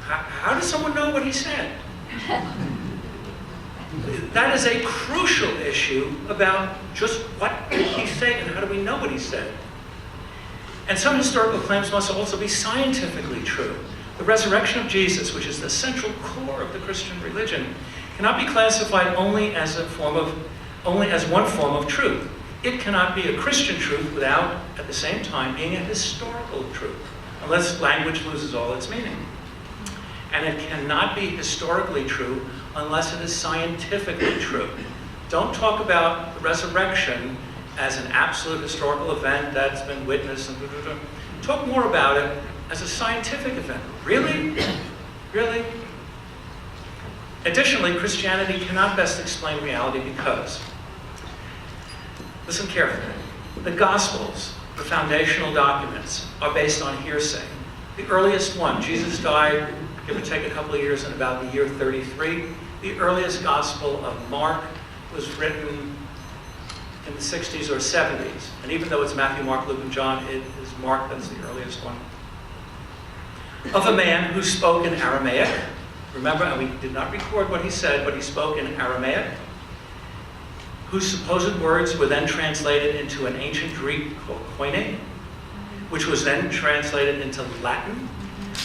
How does someone know what he said? That is a crucial issue about just what did he say and how do we know what he said. And some historical claims must also be scientifically true. The resurrection of Jesus, which is the central core of the Christian religion, cannot be classified only as one form of truth. It cannot be a Christian truth without, at the same time, being a historical truth, unless language loses all its meaning. And it cannot be historically true unless it is scientifically true. Don't talk about the resurrection as an absolute historical event that's been witnessed. And talk more about it as a scientific event. Really? Really? Additionally, Christianity cannot best explain reality because, listen carefully, the Gospels, the foundational documents, are based on hearsay. The earliest one, Jesus died, give or take a couple of years, in about the year 33. The earliest Gospel of Mark was written in the 60s or 70s. And even though it's Matthew, Mark, Luke, and John, it is Mark that's the earliest one. Of a man who spoke in Aramaic. Remember, and we did not record what he said, but he spoke in Aramaic, whose supposed words were then translated into an ancient Greek called Koine, which was then translated into Latin,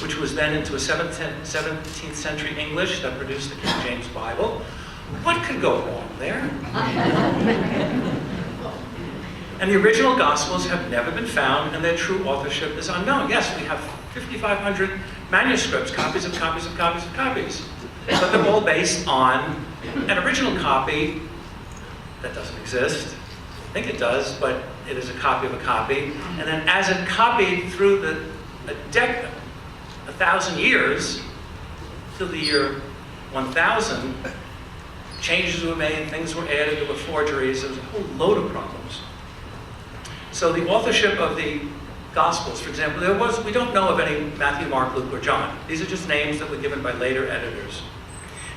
which was then into a 17th century English that produced the King James Bible. What could go wrong there? And the original Gospels have never been found, and their true authorship is unknown. Yes, we have 5,500 manuscripts, copies of copies of copies of copies. But they're all based on an original copy that doesn't exist. I think it does, but it is a copy of a copy. And then as it copied through a 1,000 years, till the year 1000, changes were made, things were added, there were forgeries, there was a whole load of problems. So the authorship of the Gospels, for example, we don't know of any Matthew, Mark, Luke, or John. These are just names that were given by later editors.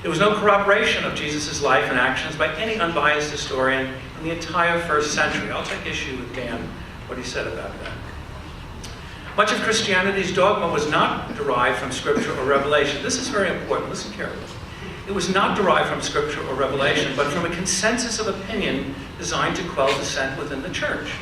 There was no corroboration of Jesus' life and actions by any unbiased historian in the entire first century. I'll take issue with Dan, what he said about that. Much of Christianity's dogma was not derived from Scripture or revelation. This is very important. Listen carefully. It was not derived from Scripture or revelation, but from a consensus of opinion designed to quell dissent within the church.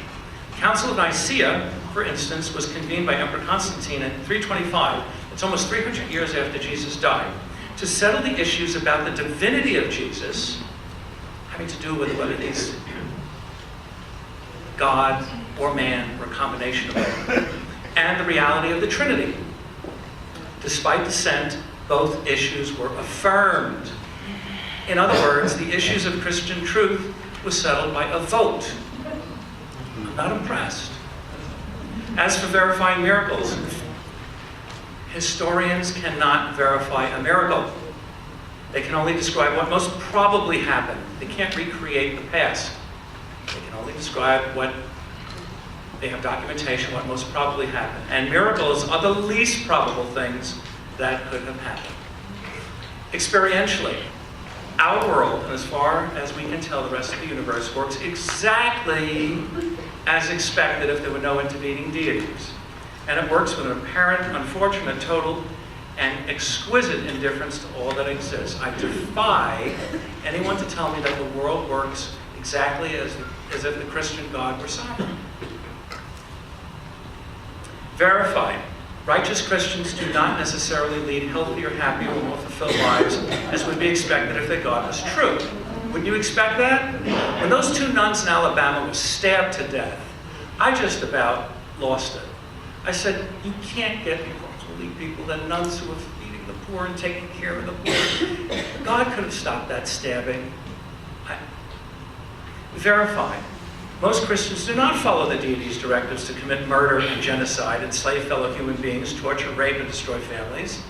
The Council of Nicaea, for instance, was convened by Emperor Constantine in 325. It's almost 300 years after Jesus died, to settle the issues about the divinity of Jesus, having to do with whether he's God or man, or a combination of both, and the reality of the Trinity. Despite dissent, both issues were affirmed. In other words, the issues of Christian truth was settled by a vote. I'm not impressed. As for verifying miracles, historians cannot verify a miracle. They can only describe what most probably happened. They can't recreate the past. They can only describe what they have documentation, what most probably happened. And miracles are the least probable things that could have happened. Experientially, our world, and as far as we can tell, the rest of the universe works exactly as expected if there were no intervening deities. And it works with an apparent, unfortunate, total, and exquisite indifference to all that exists. I defy anyone to tell me that the world works exactly as if the Christian God were sovereign. Verified. Righteous Christians do not necessarily lead healthier, happier, or more fulfilled lives as would be expected if their God was true. Wouldn't you expect that? When those two nuns in Alabama were stabbed to death, I just about lost it. I said, you can't get more holy people than nuns who are feeding the poor and taking care of the poor. God could have stopped that stabbing. Verified. Most Christians do not follow the deity's directives to commit murder and genocide, enslave fellow human beings, torture, rape, and destroy families.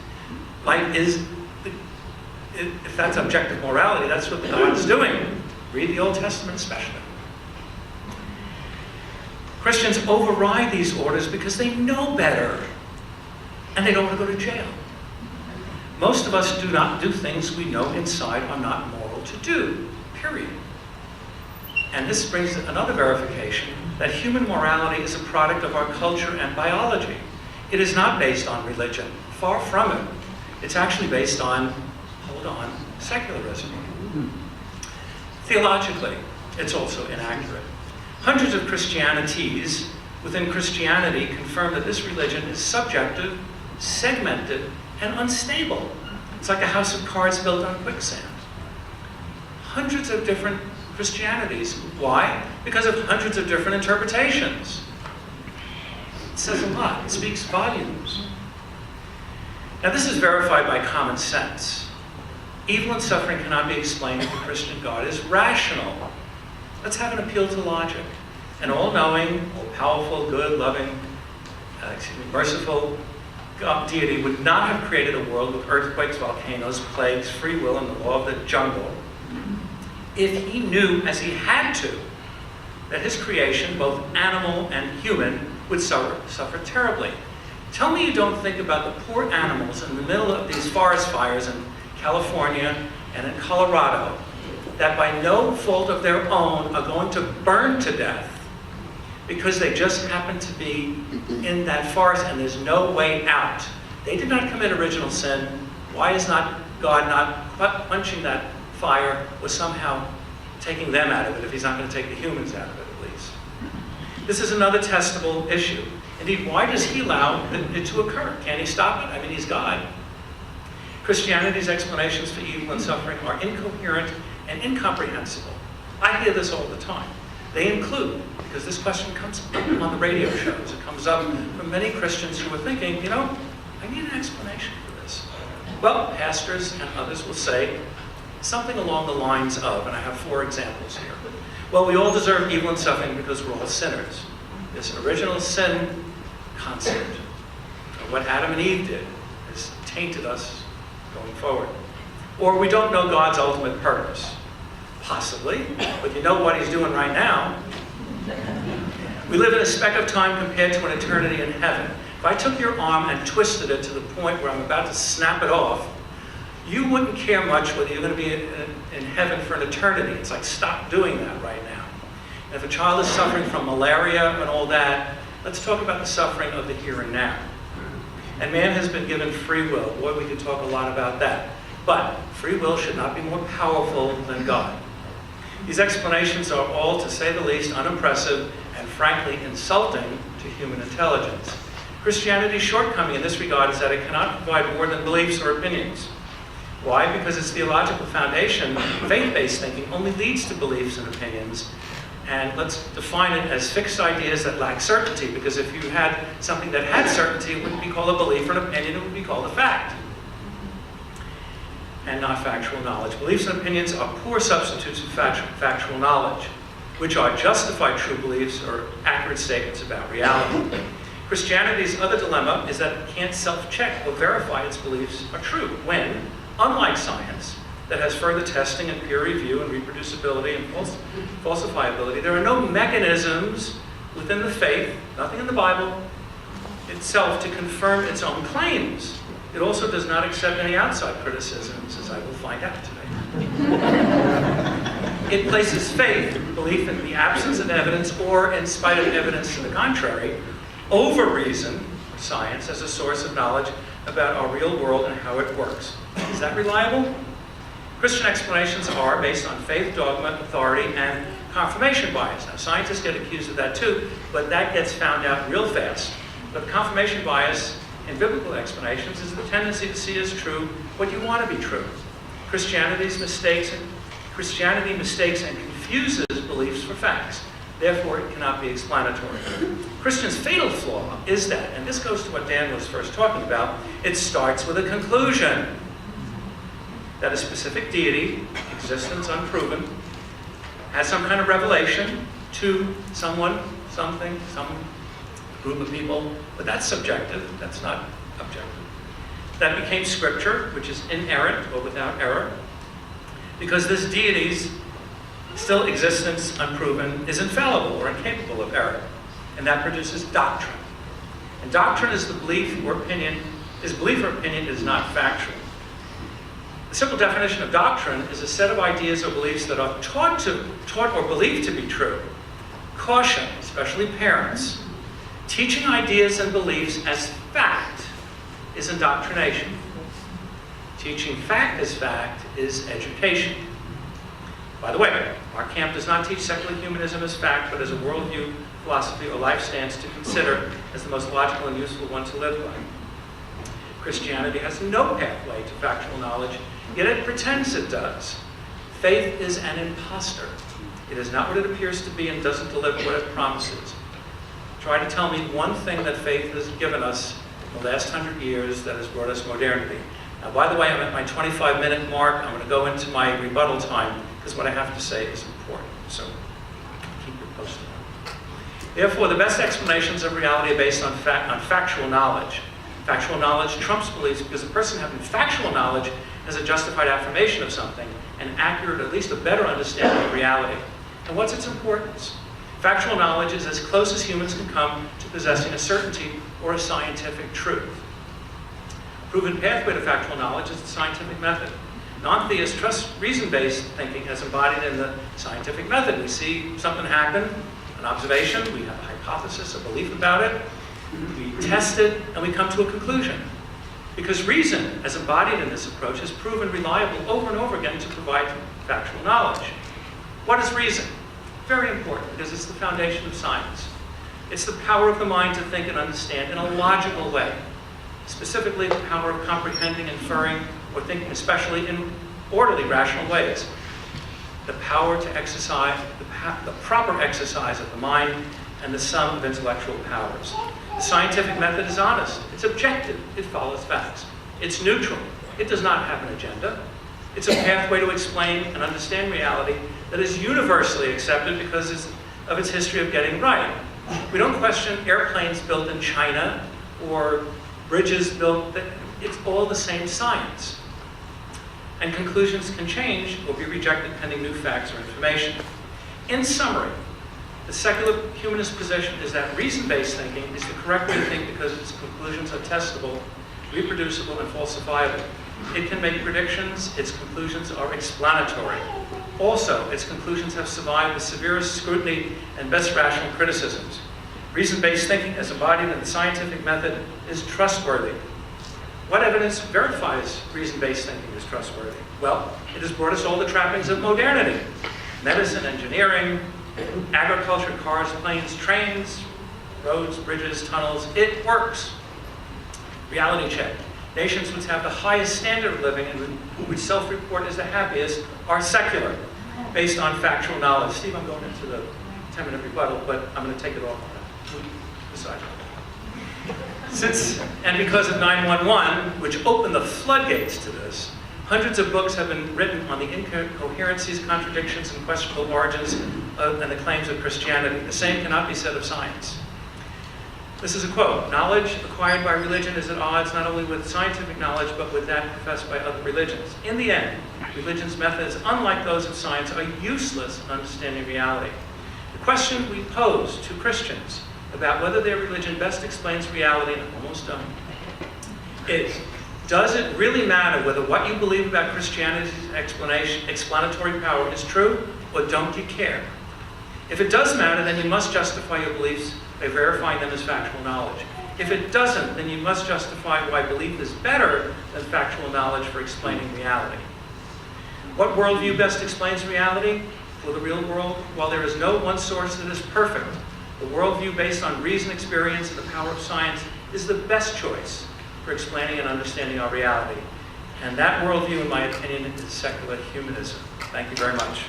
If that's objective morality, that's what God is doing. Read the Old Testament especially. Christians override these orders because they know better, and they don't want to go to jail. Most of us do not do things we know inside are not moral to do, period. And this brings another verification that human morality is a product of our culture and biology. It is not based on religion. Far from it. It's actually based on, secularism. Theologically, it's also inaccurate. Hundreds of Christianities within Christianity confirm that this religion is subjective, segmented, and unstable. It's like a house of cards built on quicksand. Hundreds of different Christianities. Why? Because of hundreds of different interpretations. It says a lot. It speaks volumes. Now, this is verified by common sense. Evil and suffering cannot be explained if the Christian God is rational. Let's have an appeal to logic. An all-knowing, all-powerful, good, loving, merciful God, deity would not have created a world with earthquakes, volcanoes, plagues, free will, and the law of the jungle if he knew, as he had to, that his creation, both animal and human, would suffer terribly. Tell me you don't think about the poor animals in the middle of these forest fires and California, and in Colorado that by no fault of their own are going to burn to death because they just happen to be in that forest and there's no way out. They did not commit original sin. Why is not God not punching that fire or somehow taking them out of it if he's not going to take the humans out of it at least? This is another testable issue. Indeed, why does he allow it to occur? Can he stop it? I mean, he's God. Christianity's explanations for evil and suffering are incoherent and incomprehensible. I hear this all the time. They include, because this question comes up on the radio shows, it comes up from many Christians who are thinking, you know, I need an explanation for this. Well, pastors and others will say something along the lines of, and I have 4 examples here. Well, we all deserve evil and suffering because we're all sinners. This original sin concept of what Adam and Eve did has tainted us going forward. Or we don't know God's ultimate purpose. Possibly, but you know what he's doing right now. We live in a speck of time compared to an eternity in heaven. If I took your arm and twisted it to the point where I'm about to snap it off, you wouldn't care much whether you're going to be in heaven for an eternity. It's like, stop doing that right now. And if a child is suffering from malaria and all that, let's talk about the suffering of the here and now. And man has been given free will. Boy, we could talk a lot about that. But free will should not be more powerful than God. These explanations are all, to say the least, unimpressive and frankly insulting to human intelligence. Christianity's shortcoming in this regard is that it cannot provide more than beliefs or opinions. Why? Because its theological foundation, faith-based thinking, only leads to beliefs and opinions. And let's define it as fixed ideas that lack certainty, because if you had something that had certainty, it wouldn't be called a belief or an opinion, it would be called a fact. And not factual knowledge. Beliefs and opinions are poor substitutes for factual knowledge, which are justified true beliefs or accurate statements about reality. Christianity's other dilemma is that it can't self-check or verify its beliefs are true when, unlike science, that has further testing and peer review and reproducibility and falsifiability, there are no mechanisms within the faith, nothing in the Bible itself, to confirm its own claims. It also does not accept any outside criticisms, as I will find out today. It places faith, belief in the absence of evidence, or in spite of evidence to the contrary, over reason, or science, as a source of knowledge about our real world and how it works. Is that reliable? Christian explanations are based on faith, dogma, authority, and confirmation bias. Now, scientists get accused of that too, but that gets found out real fast. But confirmation bias in biblical explanations is the tendency to see as true what you want to be true. Christianity mistakes and confuses beliefs for facts. Therefore, it cannot be explanatory. Christian's fatal flaw is that, and this goes to what Dan was first talking about, it starts with a conclusion that a specific deity, existence unproven, has some kind of revelation to someone, something, some group of people, but that's subjective, that's not objective. That became scripture, which is inerrant or without error, because this deity's still existence unproven is infallible or incapable of error, and that produces doctrine. And doctrine is the belief or opinion, is not factual. The simple definition of doctrine is a set of ideas or beliefs that are taught or believed to be true. Caution, especially parents, teaching ideas and beliefs as fact is indoctrination. Teaching fact as fact is education. By the way, our camp does not teach secular humanism as fact, but as a worldview, philosophy, or life stance to consider as the most logical and useful one to live by. Christianity has no pathway to factual knowledge, yet it pretends it does. Faith is an imposter. It is not what it appears to be and doesn't deliver what it promises. Try to tell me one thing that faith has given us in the last 100 years that has brought us modernity. Now, by the way, I'm at my 25-minute mark. I'm going to go into my rebuttal time because what I have to say is important. So keep you posted. Therefore, the best explanations of reality are based on factual knowledge. Factual knowledge trumps beliefs because a person having factual knowledge has a justified affirmation of something, an accurate, or at least a better understanding of reality. And what's its importance? Factual knowledge is as close as humans can come to possessing a certainty or a scientific truth. A proven pathway to factual knowledge is the scientific method. Non-theists trust reason-based thinking as embodied in the scientific method. We see something happen, an observation, we have a hypothesis, a belief about it, we test it, and we come to a conclusion. Because reason, as embodied in this approach, is proven reliable over and over again to provide factual knowledge. What is reason? Very important, because it's the foundation of science. It's the power of the mind to think and understand in a logical way. Specifically, the power of comprehending, inferring, or thinking especially in orderly, rational ways. The power to exercise, the proper exercise of the mind, and the sum of intellectual powers. The scientific method is honest. It's objective. It follows facts. It's neutral. It does not have an agenda. It's a pathway to explain and understand reality that is universally accepted because of its history of getting right. We don't question airplanes built in China or bridges built, it's all the same science. And conclusions can change or be rejected pending new facts or information. In summary, the secular humanist position is that reason-based thinking is the correct way to think because its conclusions are testable, reproducible, and falsifiable. It can make predictions, its conclusions are explanatory. Also, its conclusions have survived the severest scrutiny and best rational criticisms. Reason-based thinking, as embodied in the scientific method, is trustworthy. What evidence verifies reason-based thinking is trustworthy? Well, it has brought us all the trappings of modernity. Medicine, engineering, agriculture, cars, planes, trains, roads, bridges, tunnels. It works. Reality check. Nations which have the highest standard of living and which self-report as the happiest are secular, based on factual knowledge. Steve, I'm going into the 10-minute rebuttal, but I'm going to take it off on the side. Since, and because of 9/11, which opened the floodgates to this, hundreds of books have been written on the incoherencies, contradictions, and questionable origins and the claims of Christianity. The same cannot be said of science. This is a quote. Knowledge acquired by religion is at odds not only with scientific knowledge, but with that professed by other religions. In the end, religion's methods, unlike those of science, are useless in understanding reality. The question we pose to Christians about whether their religion best explains reality, and I'm almost done, is, does it really matter whether what you believe about Christianity's explanatory power is true, or don't you care? If it does matter, then you must justify your beliefs by verifying them as factual knowledge. If it doesn't, then you must justify why belief is better than factual knowledge for explaining reality. What worldview best explains reality? For the real world, while there is no one source that is perfect, the worldview based on reason, experience, and the power of science is the best choice for explaining and understanding our reality. And that worldview, in my opinion, is secular humanism. Thank you very much.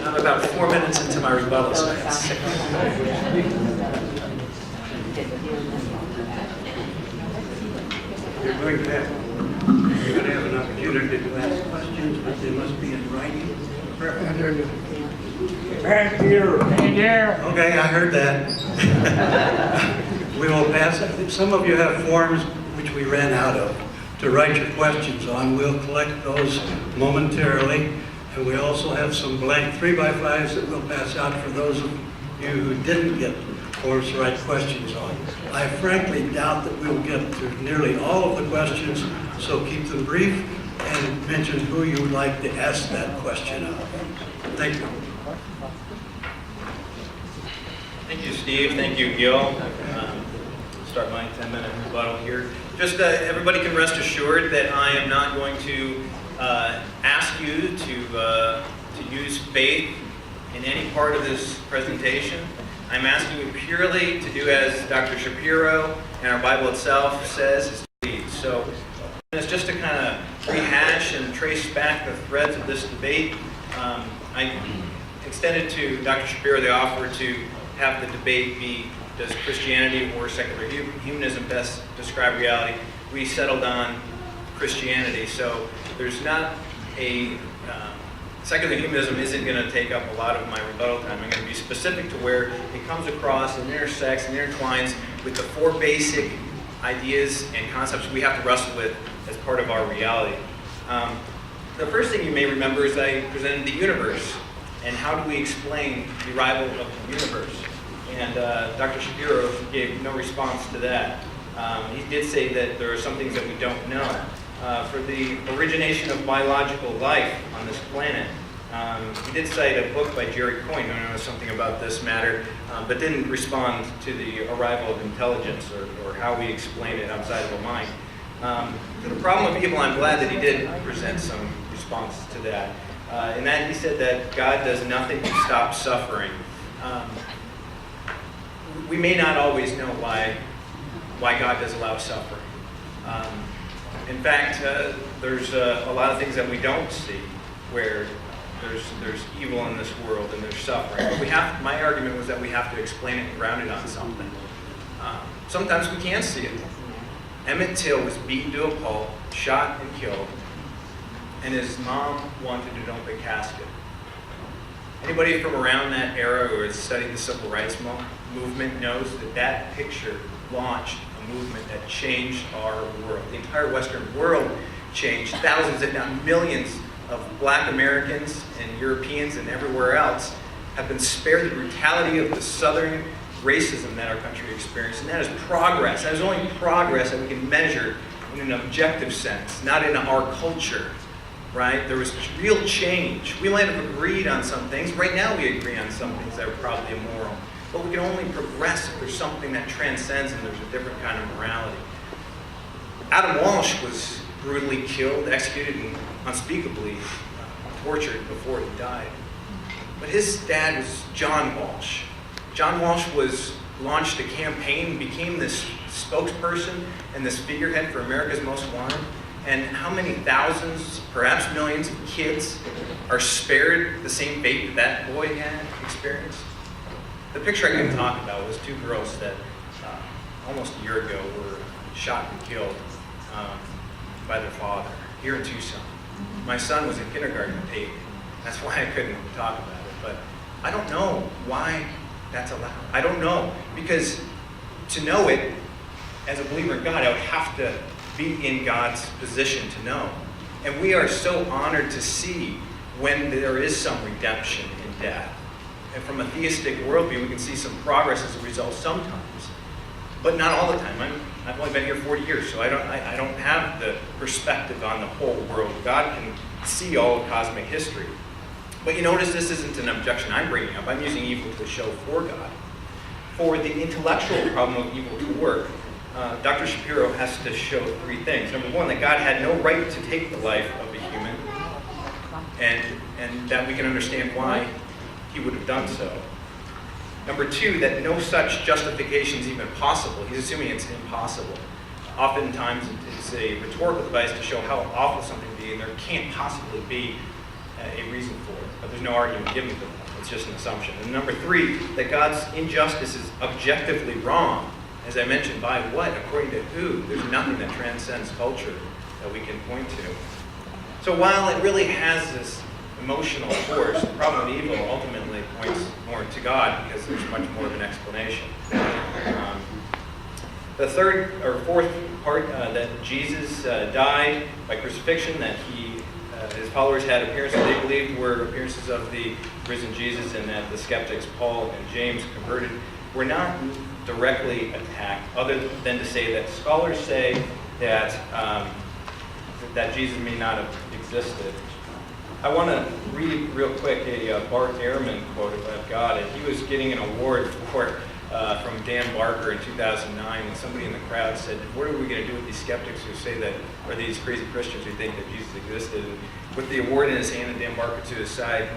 I'm about 4 minutes into my rebuttal, so I got 6. You're going to have an opportunity to ask questions, but they must be in writing. Back here. Okay, I heard that. We will pass it. Some of you have forms which we ran out of to write your questions on. We'll collect those momentarily. And we also have some blank 3x5s that we'll pass out for those of you who didn't get forms to write questions on. I frankly doubt that we'll get to nearly all of the questions, so keep them brief and mention who you would like to ask that question of. Thank you. Thank you, Steve. Thank you, Gil. Start my 10-minute rebuttal here. Just everybody can rest assured that I am not going to ask you to use faith in any part of this presentation. I'm asking you purely to do as Dr. Shapiro and our Bible itself says, is to lead. So it's just to kind of rehash and trace back the threads of this debate. I extended to Dr. Shapiro the offer to have the debate be, does Christianity or secular humanism best describe reality? We settled on Christianity. So there's not a, secular humanism isn't going to take up a lot of my rebuttal time. I'm going to be specific to where it comes across and intersects and intertwines with the 4 basic ideas and concepts we have to wrestle with as part of our reality. The first thing you may remember is I presented the universe and how do we explain the arrival of the universe. And And Dr. Shapiro gave no response to that. He did say that there are some things that we don't know. For the origination of biological life on this planet, he did cite a book by Jerry Coyne who knows something about this matter, but didn't respond to the arrival of intelligence or how we explain it outside of the mind. For the problem of evil, I'm glad that he did present some response to that. In that he said that God does nothing to stop suffering. We may not always know why God does allow suffering. In fact, there's a lot of things that we don't see where there's evil in this world and there's suffering. But my argument was that we have to explain it and ground it on something. Sometimes we can't see it. Emmett Till was beaten to a pulp, shot and killed, and his mom wanted an open casket. Anybody from around that era who has studied the civil rights movement knows that picture launched a movement that changed our world. The entire Western world changed. Thousands, if not millions, of Black Americans and Europeans and everywhere else have been spared the brutality of the Southern racism that our country experienced. And that is progress. That is only progress that we can measure in an objective sense, not in our culture. Right? There was real change. We might have agreed on some things. Right now we agree on some things that are probably immoral. But we can only progress if there's something that transcends and there's a different kind of morality. Adam Walsh was brutally killed, executed, and unspeakably tortured before he died. But his dad was John Walsh. John Walsh launched a campaign, became this spokesperson and this figurehead for America's Most Wanted. And how many thousands, perhaps millions of kids are spared the same fate that boy had experienced? The picture I can talk about was two girls that almost a year ago were shot and killed by their father here in Tucson. My son was in kindergarten at 8. That's why I couldn't talk about it. But I don't know why that's allowed. I don't know. Because to know it, as a believer in God, I would have to be in God's position to know. And we are so honored to see when there is some redemption in death. And from a theistic worldview, we can see some progress as a result sometimes, but not all the time. I've only been here 40 years, so I don't have the perspective on the whole world. God can see all of cosmic history. But you notice this isn't an objection I'm bringing up. I'm using evil to show for God. For the intellectual problem of evil to work, Dr. Shapiro has to show three things. Number one, that God had no right to take the life of a human, and that we can understand why he would have done so. Number two, that no such justification is even possible. He's assuming it's impossible. Oftentimes, it's a rhetorical device to show how awful something would be, and there can't possibly be a reason for it. But there's no argument given for that. It's just an assumption. And number three, that God's injustice is objectively wrong. As I mentioned, by what? According to who? There's nothing that transcends culture that we can point to. So while it really has this emotional force, the problem of evil ultimately points more to God because there's much more of an explanation. The third or fourth part, that Jesus died by crucifixion, that his followers had appearances they believed were appearances of the risen Jesus, and that the skeptics Paul and James converted, were not directly attacked, other than to say that scholars say that that Jesus may not have existed. I want to read real quick a Bart Ehrman quote about God, and he was getting an award from Dan Barker in 2009, and somebody in the crowd said, "What are we going to do with these skeptics who say that, or these crazy Christians who think that Jesus existed?" And with the award in his hand and Dan Barker to his side,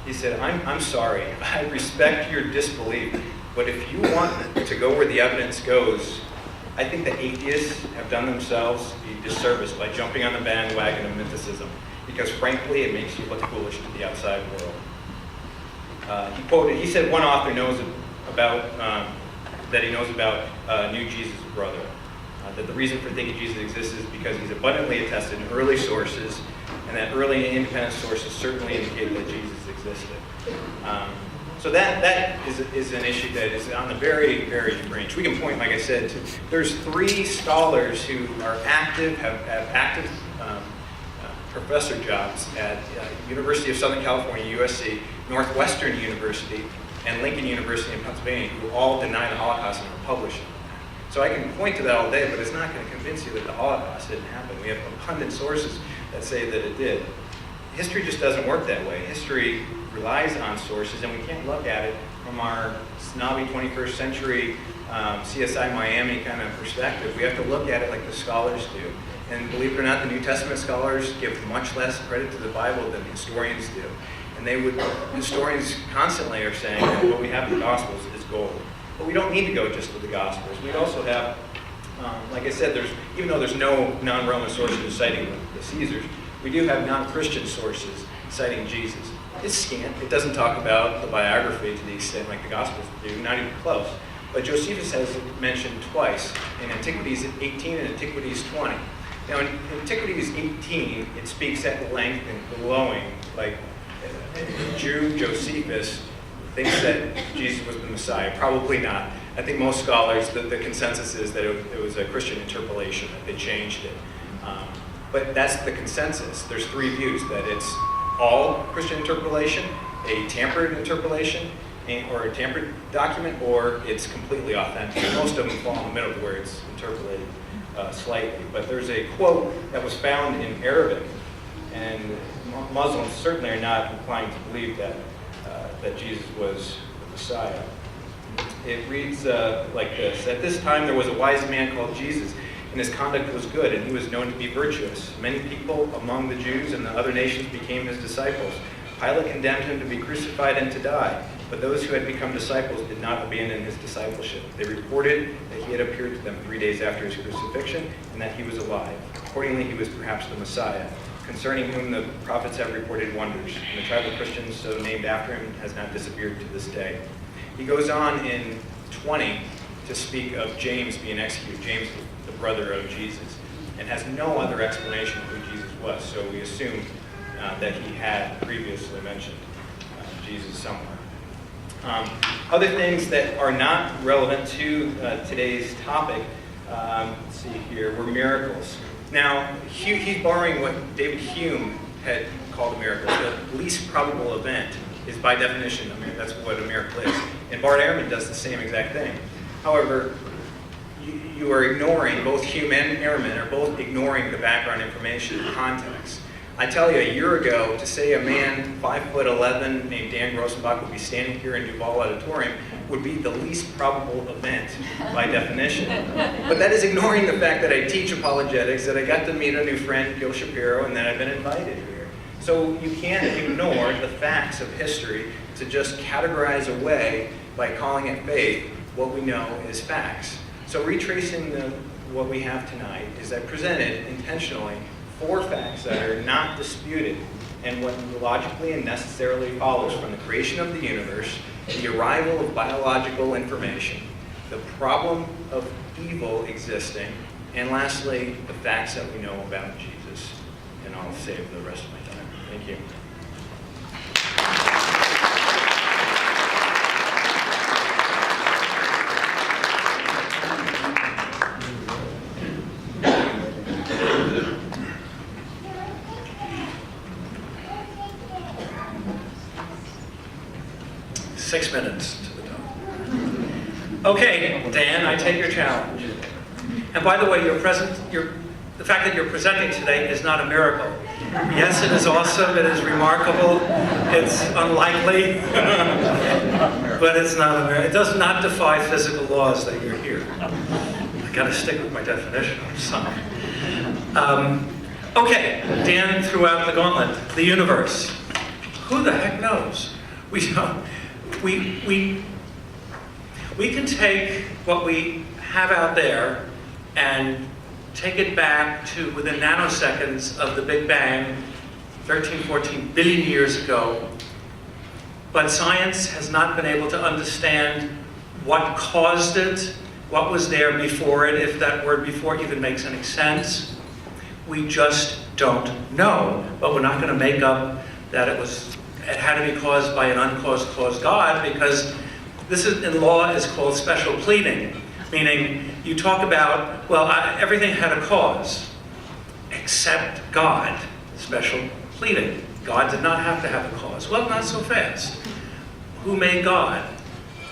he said, I'm sorry, I respect your disbelief, but if you want to go where the evidence goes, I think that atheists have done themselves a disservice by jumping on the bandwagon of mythicism, because frankly, it makes you look foolish to the outside world. He said one author knows about, that he knows about New Jesus' brother, that the reason for thinking Jesus exists is because he's abundantly attested in early sources, and that early and independent sources certainly indicate that Jesus existed. So that is an issue that is on the very, very range. We can point, like I said, to there's 3 scholars who are active, have active professor jobs at University of Southern California, USC, Northwestern University, and Lincoln University in Pennsylvania, who all deny the Holocaust and are publishing. So I can point to that all day, but it's not going to convince you that the Holocaust didn't happen. We have abundant sources that say that it did. History just doesn't work that way. History relies on sources, and we can't look at it from our snobby 21st century CSI Miami kind of perspective. We have to look at it like the scholars do. And believe it or not, the New Testament scholars give much less credit to the Bible than historians do. And historians constantly are saying that what we have in the Gospels is gold. But we don't need to go just to the Gospels. We also have, like I said, even though there's no non-Roman sources citing the Caesars, we do have non-Christian sources citing Jesus. It's scant. It doesn't talk about the biography to the extent like the Gospels do, not even close. But Josephus has it mentioned twice in Antiquities 18 and Antiquities 20. Now in Antiquities 18, it speaks at length and glowing, like Jew Josephus thinks that Jesus was the Messiah. Probably not. I think most scholars, the consensus is that it was a Christian interpolation, that they changed it. But that's the consensus. There's three views, that it's all Christian interpolation, a tampered interpolation, or a tampered document, or it's completely authentic. Most of them fall in the middle where it's interpolated slightly. But there's a quote that was found in Arabic, and Muslims certainly are not inclined to believe that Jesus was the Messiah. It reads like this: "At this time there was a wise man called Jesus, and his conduct was good, and he was known to be virtuous. Many people among the Jews and the other nations became his disciples. Pilate condemned him to be crucified and to die, but those who had become disciples did not abandon his discipleship. They reported that he had appeared to them 3 days after his crucifixion, and that he was alive. Accordingly, he was perhaps the Messiah, concerning whom the prophets have reported wonders, and the tribe of Christians so named after him has not disappeared to this day." He goes on in 20 to speak of James being executed, James the brother of Jesus, and has no other explanation of who Jesus was, so we assume that he had previously mentioned Jesus somewhere. Other things that are not relevant to today's topic, let's see here, were miracles. Now, he's borrowing what David Hume had called a miracle. The least probable event is by definition, that's what a miracle is. And Bart Ehrman does the same exact thing. However, you are ignoring, both Hume and Ehrman are both ignoring the background information and context. I tell you, a year ago, to say a man 5'11" named Dan Grossenbach would be standing here in DuVal auditorium would be the least probable event by definition. But that is ignoring the fact that I teach apologetics, that I got to meet a new friend, Gil Shapiro, and that I've been invited here. So you can't ignore the facts of history to just categorize away by calling it faith what we know is facts. So retracing what we have tonight is I presented intentionally 4 facts that are not disputed, and what logically and necessarily follows from the creation of the universe, the arrival of biological information, the problem of evil existing, and lastly, the facts that we know about Jesus. And I'll save the rest of my time. Thank you. 6 minutes to the top. Okay, Dan, I take your challenge. And by the way, the fact that you're presenting today is not a miracle. Yes, it is awesome, it is remarkable, it's unlikely, but it's not a miracle. It does not defy physical laws that you're here. I gotta stick with my definition, I'm sorry. Okay, Dan threw out the gauntlet, the universe. Who the heck knows? We can take what we have out there and take it back to within nanoseconds of the Big Bang, 13, 14 billion years ago. But science has not been able to understand what caused it, what was there before it, if that word before even makes any sense. We just don't know. But we're not going to make up that it had to be caused by an uncaused God, because this is, in law, is called special pleading, meaning you talk about, well, everything had a cause, except God. Special pleading. God did not have to have a cause. Well, not so fast. Who made God?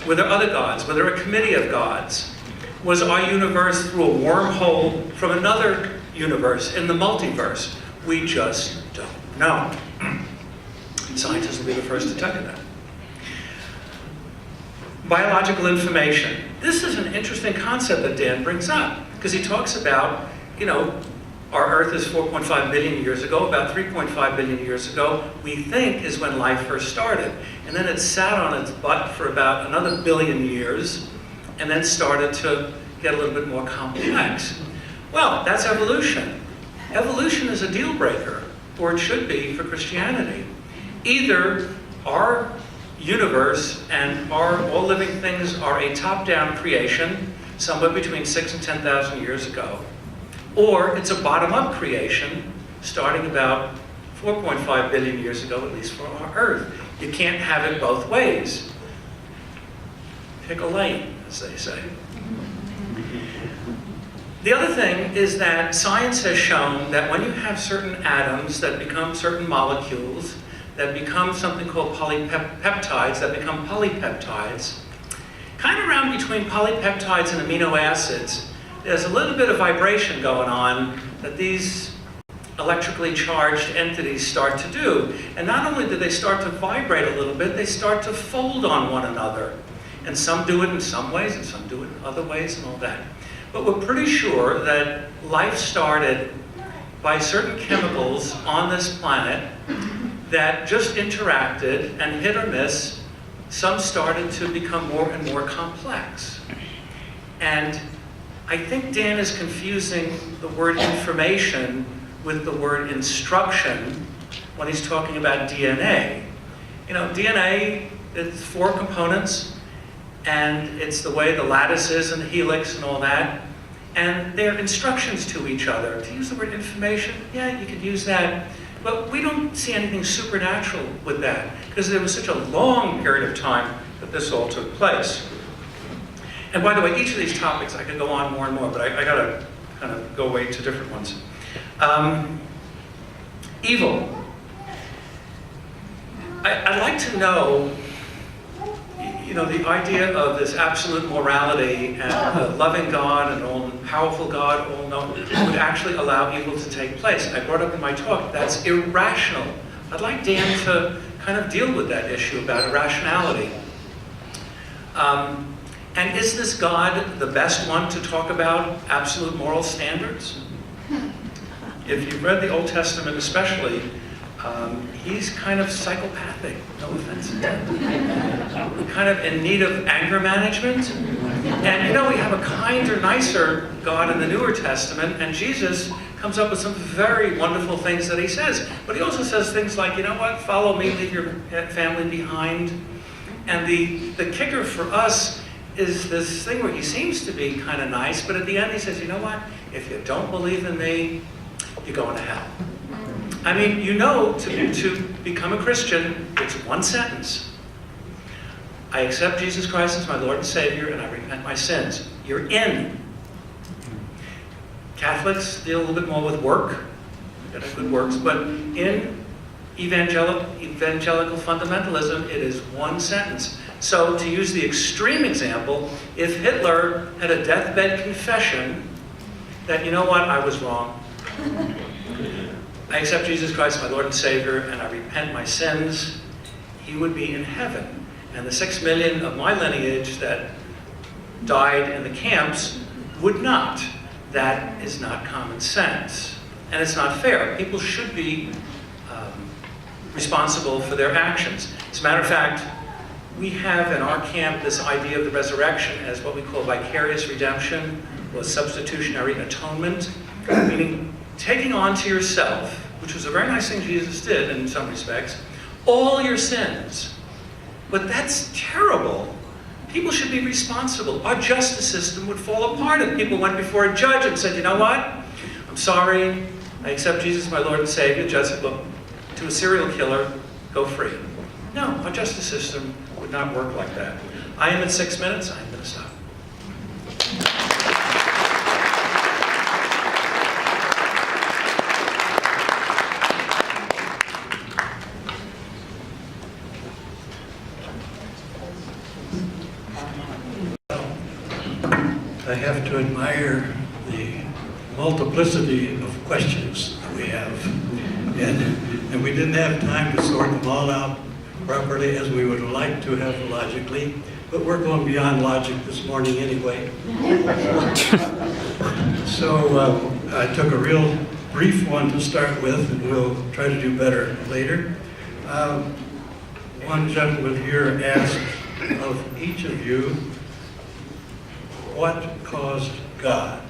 Were there other gods? Were there a committee of gods? Was our universe through a wormhole from another universe in the multiverse? We just don't know. Scientists will be the first to tell you that. Biological information. This is an interesting concept that Dan brings up, because he talks about, our Earth is 4.5 billion years ago. About 3.5 billion years ago, we think, is when life first started. And then it sat on its butt for about another billion years, and then started to get a little bit more complex. Well, that's evolution. Evolution is a deal breaker, or it should be for Christianity. Either our universe and all living things are a top-down creation, somewhere between 6,000 and 10,000 years ago, or it's a bottom-up creation, starting about 4.5 billion years ago, at least for our Earth. You can't have it both ways. Pick a lane, as they say. The other thing is that science has shown that when you have certain atoms that become certain molecules, that become something called polypeptides, that become polypeptides, kind of around between polypeptides and amino acids, there's a little bit of vibration going on that these electrically charged entities start to do. And not only do they start to vibrate a little bit, they start to fold on one another. And some do it in some ways, and some do it in other ways, and all that. But we're pretty sure that life started by certain chemicals on this planet that just interacted, and hit or miss, some started to become more and more complex. And I think Dan is confusing the word information with the word instruction when he's talking about DNA. DNA, it's 4 components, and it's the way the lattice is and the helix and all that. And they're instructions to each other. To use the word information, yeah, you could use that. But we don't see anything supernatural with that, because there was such a long period of time that this all took place. And by the way, each of these topics, I could go on more and more, but I gotta kind of go away to different ones. Evil. I'd like to know, the idea of this absolute morality and a loving God, an all-powerful God, all-knowing, would actually allow evil to take place. I brought up in my talk, that's irrational. I'd like Dan to kind of deal with that issue about irrationality. And is this God the best one to talk about absolute moral standards? If you've read the Old Testament especially, he's kind of psychopathic, no offense. Kind of in need of anger management. And we have a kinder, nicer God in the Newer Testament, and Jesus comes up with some very wonderful things that he says. But he also says things like, follow me, leave your family behind. And the kicker for us is this thing where he seems to be kind of nice, but at the end he says, if you don't believe in me, you're going to hell. I mean, to become a Christian, it's one sentence. I accept Jesus Christ as my Lord and Savior, and I repent my sins. You're in. Catholics deal a little bit more with work, got good works, but in evangelical fundamentalism, it is one sentence. So, to use the extreme example, if Hitler had a deathbed confession that, I was wrong. I accept Jesus Christ, my Lord and Savior, and I repent my sins, he would be in heaven. And the 6 million of my lineage that died in the camps would not. That is not common sense. And it's not fair. People should be responsible for their actions. As a matter of fact, we have in our camp this idea of the resurrection as what we call vicarious redemption, or substitutionary atonement, meaning taking on to yourself, which was a very nice thing Jesus did in some respects, all your sins. But that's terrible. People should be responsible. Our justice system would fall apart if people went before a judge and said, I'm sorry, I accept Jesus as my Lord and Savior. Judge said, look, to a serial killer, go free. No, our justice system would not work like that. I am at 6 minutes. I'm going to stop. I have to admire the multiplicity of questions that we have. And we didn't have time to sort them all out properly as we would like to have logically, but we're going beyond logic this morning anyway. So I took a real brief one to start with, and we'll try to do better later. One gentleman here asked of each of you, what caused God?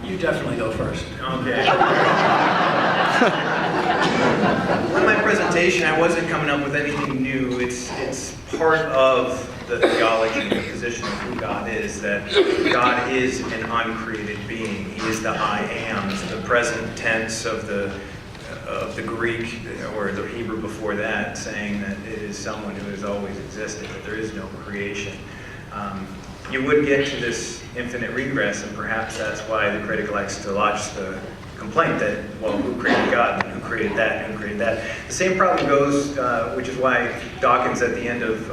You definitely go first. Okay. In my presentation, I wasn't coming up with anything new. It's part of the theology and the position of who God is, that God is an uncreated being. He is the I am. It's the present tense of the Greek or the Hebrew before that, saying that it is someone who has always existed, that there is no creation. You would get to this infinite regress, and perhaps that's why the critic likes to lodge the complaint that, well, who created God, and who created that, and who created that. The same problem goes, which is why Dawkins at the end of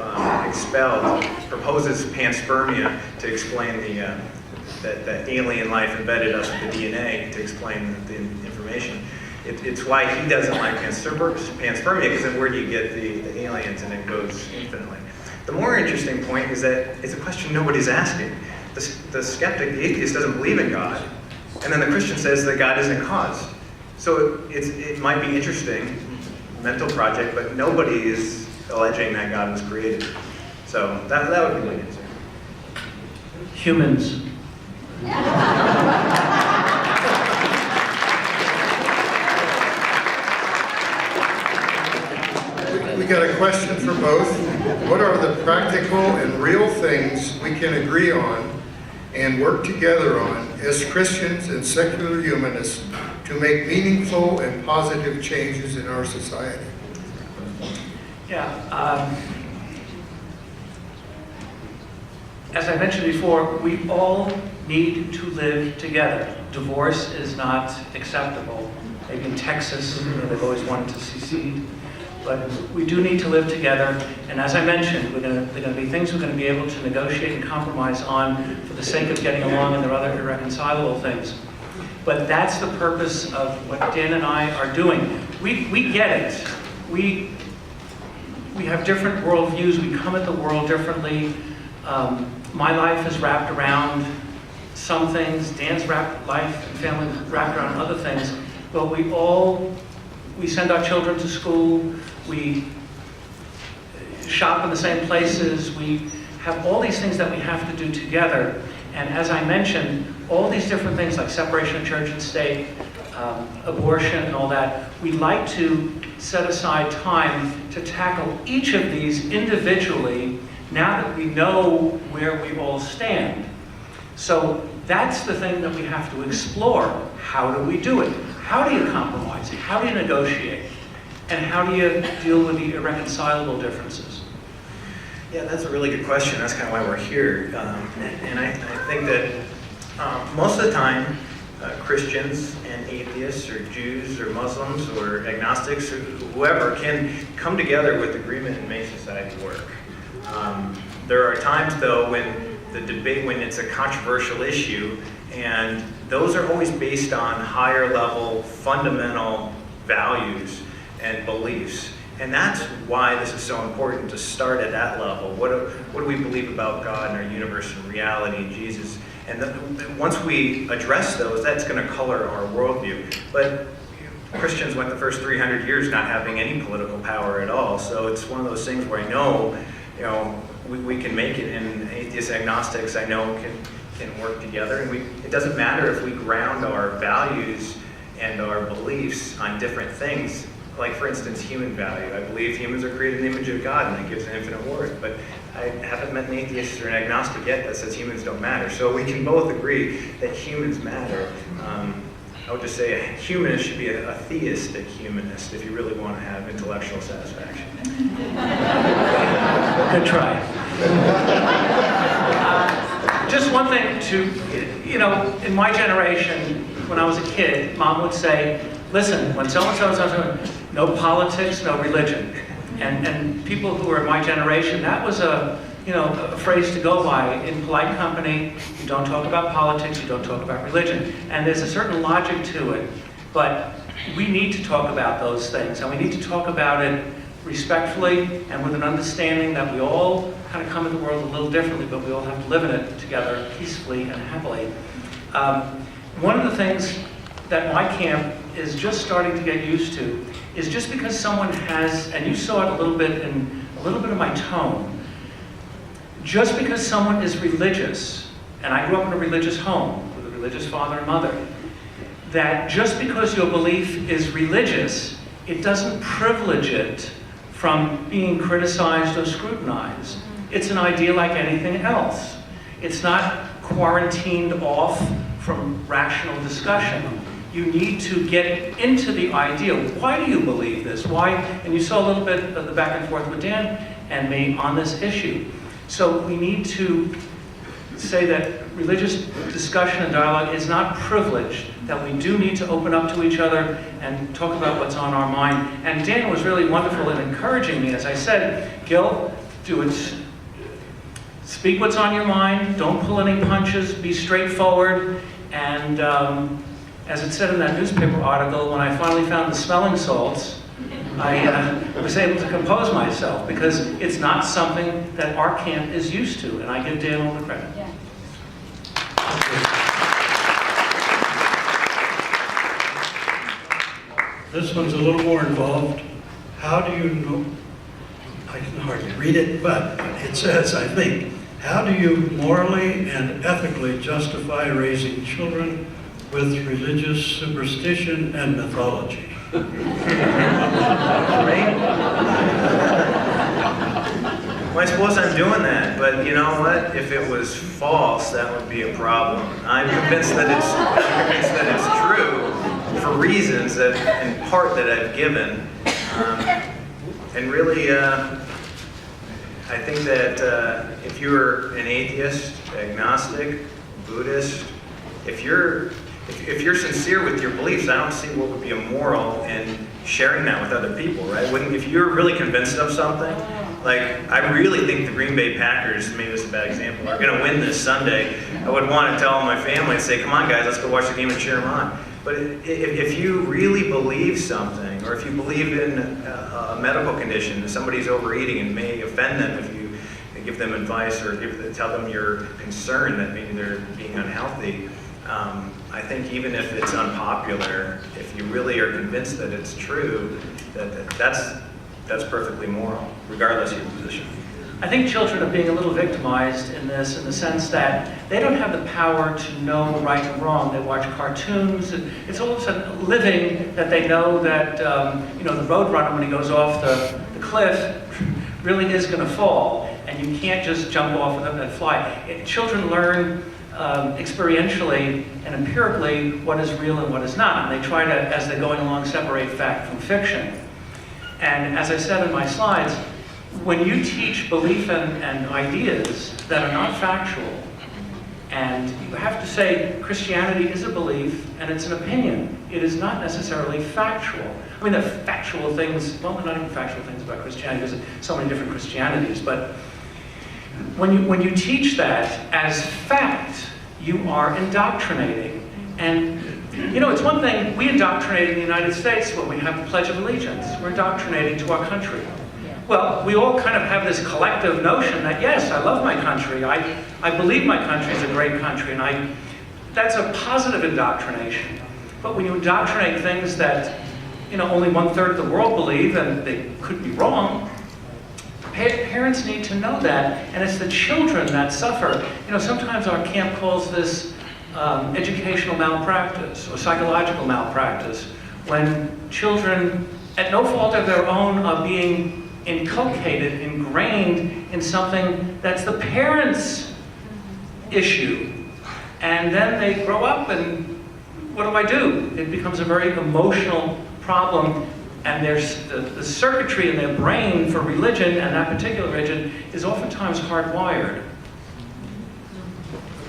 Expelled proposes panspermia to explain that alien life embedded us with the DNA to explain the information. It's why he doesn't like panspermia, because then where do you get the aliens, and it goes infinitely. The more interesting point is that it's a question nobody's asking. The skeptic, the atheist, doesn't believe in God, and then the Christian says that God isn't cause. So it might be interesting, mental project, but nobody is alleging that God was created. So that would be my answer. Humans. We got a question for both. What are the practical and real things we can agree on and work together on as Christians and secular humanists to make meaningful and positive changes in our society? Yeah. As I mentioned before, we all need to live together. Divorce is not acceptable. Maybe in Texas, they've always wanted to secede. But we do need to live together, and as I mentioned, there are going to be things we're going to be able to negotiate and compromise on for the sake of getting along, and there are other irreconcilable things. But that's the purpose of what Dan and I are doing. We get it. We have different worldviews. We come at the world differently. My life is wrapped around some things. Dan's life and family wrapped around other things. But we send our children to school, we shop in the same places, we have all these things that we have to do together. And as I mentioned, all these different things like separation of church and state, abortion and all that, we like to set aside time to tackle each of these individually now that we know where we all stand. So that's the thing that we have to explore. How do we do it? How do you compromise? How do you negotiate? And how do you deal with the irreconcilable differences? Yeah, that's a really good question. That's kind of why we're here. And I think that most of the time, Christians and atheists or Jews or Muslims or agnostics or whoever can come together with agreement and make society work. There are times, though, when it's a controversial issue, and those are always based on higher level, fundamental values and beliefs. And that's why this is so important to start at that level. What do we believe about God and our universe and reality and Jesus? And once we address those, that's going to color our worldview. But Christians went the first 300 years not having any political power at all. So it's one of those things where I know, we can make it, and atheists, agnostics, I know can work together. And it doesn't matter if we ground our values and our beliefs on different things. Like, for instance, human value. I believe humans are created in the image of God, and that gives an infinite worth. But I haven't met an atheist or an agnostic yet that says humans don't matter. So we can both agree that humans matter. I would just say a humanist should be a theistic humanist if you really want to have intellectual satisfaction. Good try. Just one thing in my generation, when I was a kid, Mom would say, listen, when so-and-so, no politics, no religion. And people who were in my generation, that was a a phrase to go by. In polite company, you don't talk about politics, you don't talk about religion. And there's a certain logic to it. But we need to talk about those things, and we need to talk about it respectfully and with an understanding that we all kind of come in the world a little differently, but we all have to live in it together peacefully and happily. One of the things that my camp is just starting to get used to is just because someone has, and you saw it a little bit of my tone, just because someone is religious, and I grew up in a religious home with a religious father and mother, that just because your belief is religious, it doesn't privilege it from being criticized or scrutinized. It's an idea like anything else. It's not quarantined off from rational discussion. You need to get into the idea. Why do you believe this? Why? And you saw a little bit of the back and forth with Dan and me on this issue. So we need to say that religious discussion and dialogue is not privileged, that we do need to open up to each other and talk about what's on our mind. And Dan was really wonderful in encouraging me. As I said, Gil, do it. Speak what's on your mind. Don't pull any punches. Be straightforward. And as it said in that newspaper article, when I finally found the smelling salts, I was able to compose myself, because it's not something that our camp is used to, and I give Dan all the credit. Yeah. This one's a little more involved. How do you know? I can hardly read it, but it says, I think, how do you morally and ethically justify raising children with religious superstition and mythology? Well, I suppose I'm doing that, but you know what? If it was false, that would be a problem. I'm convinced that it's true for reasons that, in part, that I've given. And really, I think that if you're an atheist, agnostic, Buddhist, if you're sincere with your beliefs, I don't see what would be immoral in sharing that with other people, right? If you're really convinced of something, like I really think the Green Bay Packers, maybe this is a bad example, are going to win this Sunday, I would want to tell my family and say, come on guys, let's go watch the game and cheer them on. But if you really believe something, or if you believe in a medical condition, that somebody's overeating and may offend them if you give them advice or tell them you're concerned that maybe they're being unhealthy, I think even if it's unpopular, if you really are convinced that it's true, that's perfectly moral, regardless of your position. I think children are being a little victimized in this, in the sense that they don't have the power to know right and wrong. They watch cartoons, and it's all of a sudden living that they know that the Roadrunner, when he goes off the cliff, really is going to fall, and you can't just jump off of them and fly. Children learn experientially and empirically what is real and what is not, and they try to, as they're going along, separate fact from fiction. And as I said in my slides, when you teach belief and ideas that are not factual, and you have to say Christianity is a belief and it's an opinion, it is not necessarily factual. I mean, there are factual things, well, they're not even factual things about Christianity, because there's so many different Christianities, but when you teach that as fact, you are indoctrinating. And it's one thing, we indoctrinate in the United States when we have the Pledge of Allegiance. We're indoctrinating to our country. Well, we all kind of have this collective notion that, yes, I love my country. I believe my country is a great country, and that's a positive indoctrination. But when you indoctrinate things that, only 1/3 of the world believe, and they could be wrong, parents need to know that, and it's the children that suffer. Sometimes our camp calls this educational malpractice or psychological malpractice, when children, at no fault of their own, are being inculcated, ingrained in something that's the parents' issue. And then they grow up, and what do? It becomes a very emotional problem, and there's the circuitry in their brain for religion, and that particular religion is oftentimes hardwired.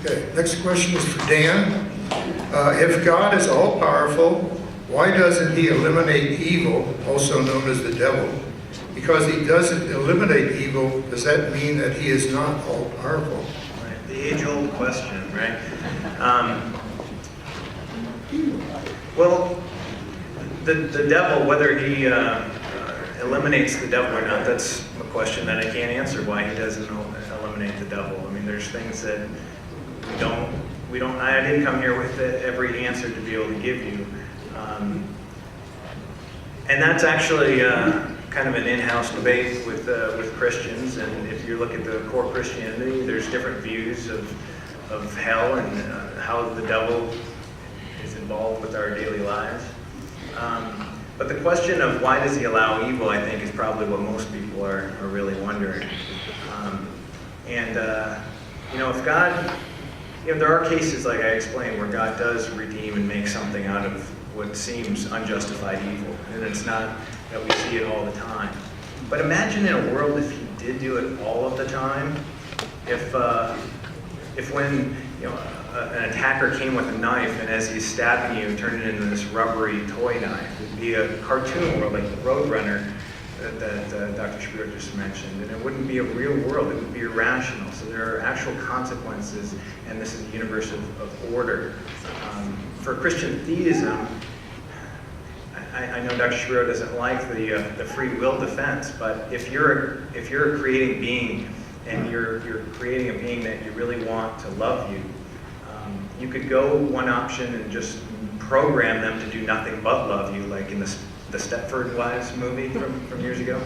Okay, next question is for Dan. If God is all-powerful, why doesn't he eliminate evil, also known as the devil? because he doesn't eliminate evil, does that mean that he is not all-powerful? Right. The age-old question, right? Well, the devil, whether he eliminates the devil or not, that's a question that I can't answer, why he doesn't eliminate the devil. I mean, there's things that we don't, I didn't come here with every answer to be able to give you. And that's actually kind of an in-house debate with Christians, and if you look at the core Christianity, there's different views of hell and how the devil is involved with our daily lives. But the question of why does he allow evil, I think, is probably what most people are really wondering. You know, if God, you know, there are cases, like I explained, where God does redeem and make something out of what seems unjustified evil, and it's not that we see it all the time. But imagine in a world if he did do it all of the time, if when, you know, an attacker came with a knife, and as he's stabbing you, turned it into this rubbery toy knife. It'd be a cartoon world like the Roadrunner that Dr. Shapiro just mentioned, and it wouldn't be a real world, it would be irrational. So there are actual consequences, and this is a universe of order. For Christian theism, I know Dr. Shapiro doesn't like the free will defense, but if you're a creating being, and you're creating a being that you really want to love you, you could go one option and just program them to do nothing but love you, like in the Stepford Wives movie from years ago.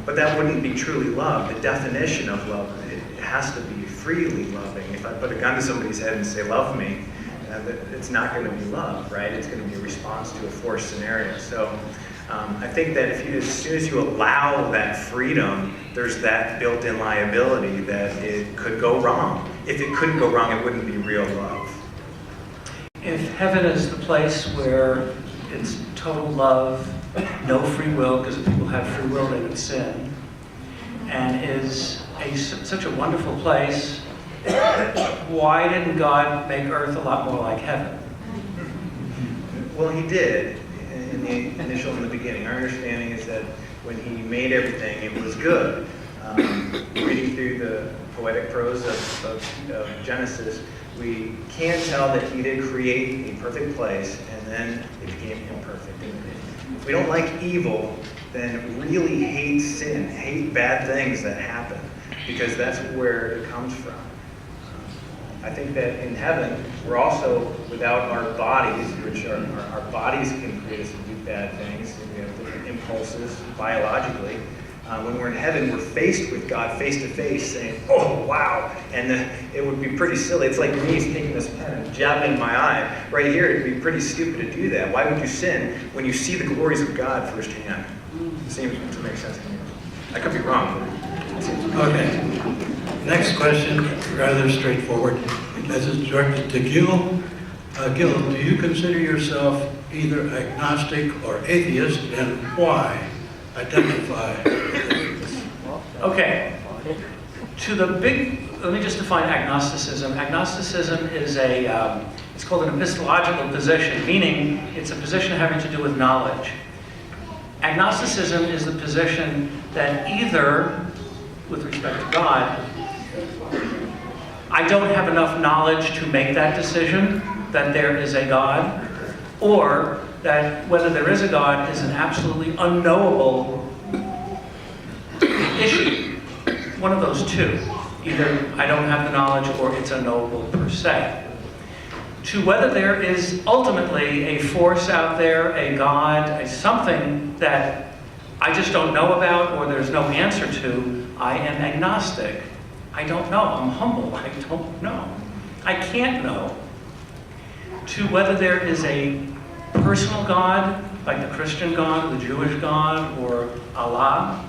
But that wouldn't be truly love. The definition of love, it has to be freely loving. If I put a gun to somebody's head and say, love me, it's not going to be love, right? It's going to be a response to a forced scenario. So I think that as soon as you allow that freedom, there's that built-in liability that it could go wrong. If it couldn't go wrong, it wouldn't be real love. If heaven is the place where it's total love, no free will, because if people had free will, they would sin, and is such a wonderful place, why didn't God make earth a lot more like heaven? Well, he did in the beginning. Our understanding is that when he made everything, it was good. Reading through the poetic prose of Genesis, we can tell that he did create a perfect place, and then it became imperfect. And if we don't like evil, then really hate sin, hate bad things that happen, because that's where it comes from. I think that in heaven, we're also without our bodies, which our bodies can create us to do bad things. We have different impulses biologically. When we're in heaven, we're faced with God face to face, saying, "Oh, wow!" And it would be pretty silly. It's like me taking this pen and jabbing in my eye right here. It'd be pretty stupid to do that. Why would you sin when you see the glories of God firsthand? It seems to make sense to me. I could be wrong. Okay. Next question, rather straightforward. This is directed to Gil. Gil, do you consider yourself either agnostic or atheist, and why? Identify. Okay. Let me just define agnosticism. Agnosticism is it's called an epistological position, meaning it's a position having to do with knowledge. Agnosticism is the position that either, with respect to God, I don't have enough knowledge to make that decision that there is a God, or that whether there is a God is an absolutely unknowable issue. One of those two. Either I don't have the knowledge or it's unknowable per se. To whether there is ultimately a force out there, a God, something that I just don't know about or there's no answer to, I am agnostic. I don't know. I'm humble. I don't know. I can't know. To whether there is a personal God, like the Christian God, the Jewish God, or Allah,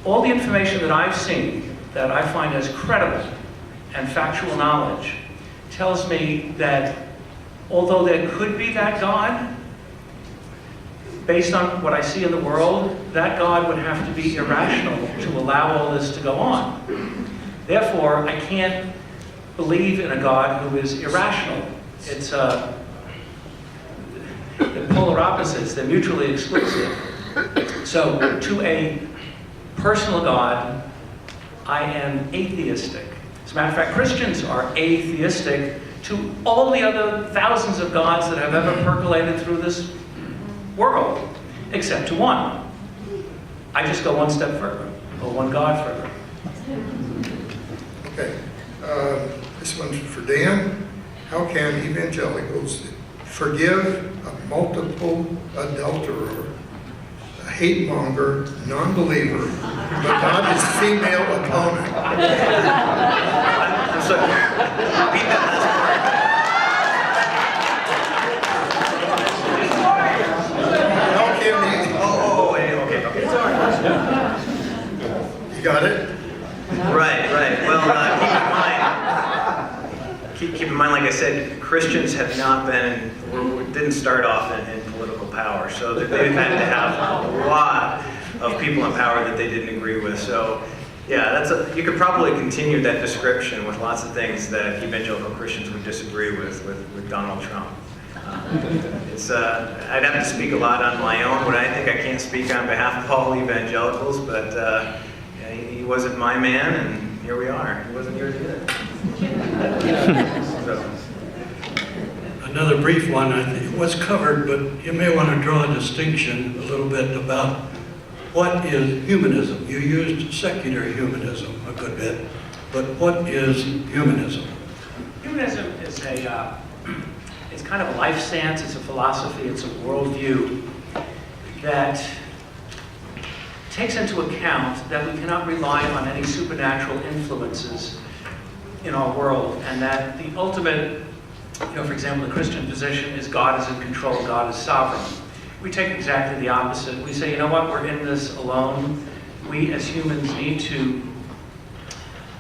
all the information that I've seen that I find as credible and factual knowledge tells me that although there could be that God, based on what I see in the world, that God would have to be irrational to allow all this to go on. Therefore, I can't believe in a God who is irrational. It's they're polar opposites. They're mutually exclusive. So, to a personal God, I am atheistic. As a matter of fact, Christians are atheistic to all the other thousands of gods that have ever percolated through this world, except to one. I just go one step further, or one God further. Okay. This one's for Dan. How can evangelicals forgive a multiple adulterer, a hate monger, non-believer, but not his female opponent? I'm sorry. Repeat that last part. How can Okay. You got it? Right. Well, keep in mind, like I said, Christians have not been, didn't start off in political power, so that they've had to have a lot of people in power that they didn't agree with. So, yeah, you could probably continue that description with lots of things that evangelical Christians would disagree with Donald Trump. I'd have to speak a lot on my own, but I think I can't speak on behalf of all evangelicals, but he wasn't my man, and here we are. He wasn't yours either. So. Another brief one, I think, was covered, but you may want to draw a distinction a little bit about what is humanism. You used secular humanism a good bit, but what is humanism? Humanism is it's kind of a life stance, it's a philosophy, it's a worldview that takes into account that we cannot rely on any supernatural influences in our world, and that the ultimate, for example, the Christian position is God is in control, God is sovereign. We take exactly the opposite. We say, you know what, we're in this alone. We as humans need to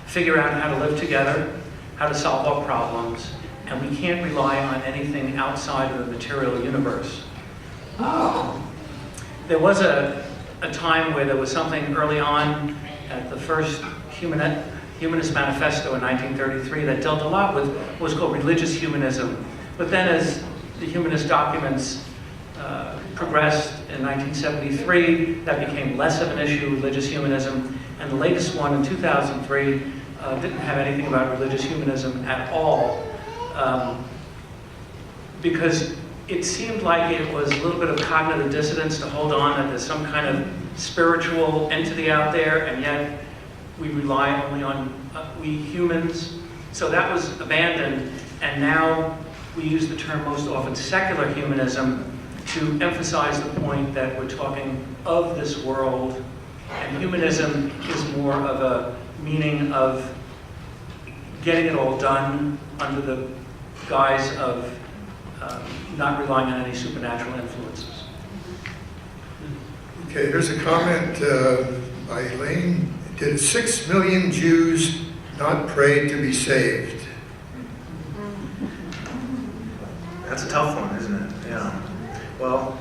figure out how to live together, how to solve our problems, and we can't rely on anything outside of the material universe. There was a time where there was something early on at the first Humanist Manifesto in 1933 that dealt a lot with what was called religious humanism. But then as the humanist documents progressed in 1973, that became less of an issue, religious humanism. And the latest one in 2003 didn't have anything about religious humanism at all, because it seemed like it was a little bit of cognitive dissonance to hold on that there's some kind of spiritual entity out there, and yet we rely only on we humans. So that was abandoned, and now we use the term most often secular humanism to emphasize the point that we're talking of this world, and humanism is more of a meaning of getting it all done under the guise of not relying on any supernatural influences. Okay, here's a comment by Elaine. Did 6 million Jews not pray to be saved? That's a tough one, isn't it? Yeah. Well,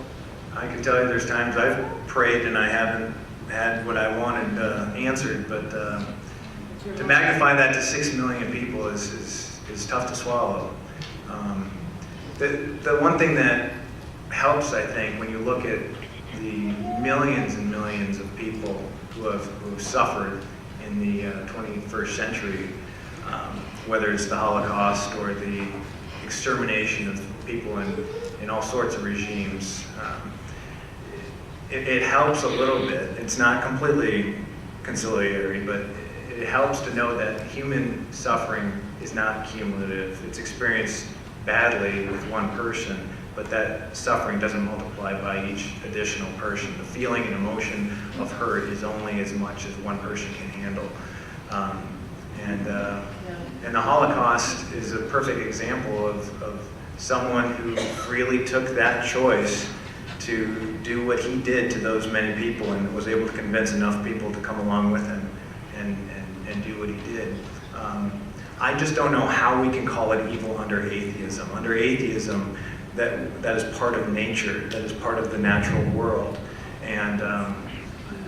I can tell you there's times I've prayed and I haven't had what I wanted answered, but to magnify that to 6 million people is tough to swallow. The one thing that helps, I think, when you look at the millions and millions of people who have suffered in the 21st century, whether it's the Holocaust or the extermination of people in all sorts of regimes, it helps a little bit. It's not completely conciliatory, but it helps to know that human suffering is not cumulative. It's experienced badly with one person, but that suffering doesn't multiply by each additional person. The feeling and emotion of hurt is only as much as one person can handle. And the Holocaust is a perfect example of someone who really took that choice to do what he did to those many people and was able to convince enough people to come along with him and do what he did. I just don't know how we can call it evil under atheism. Under atheism, that is part of nature, that is part of the natural world. And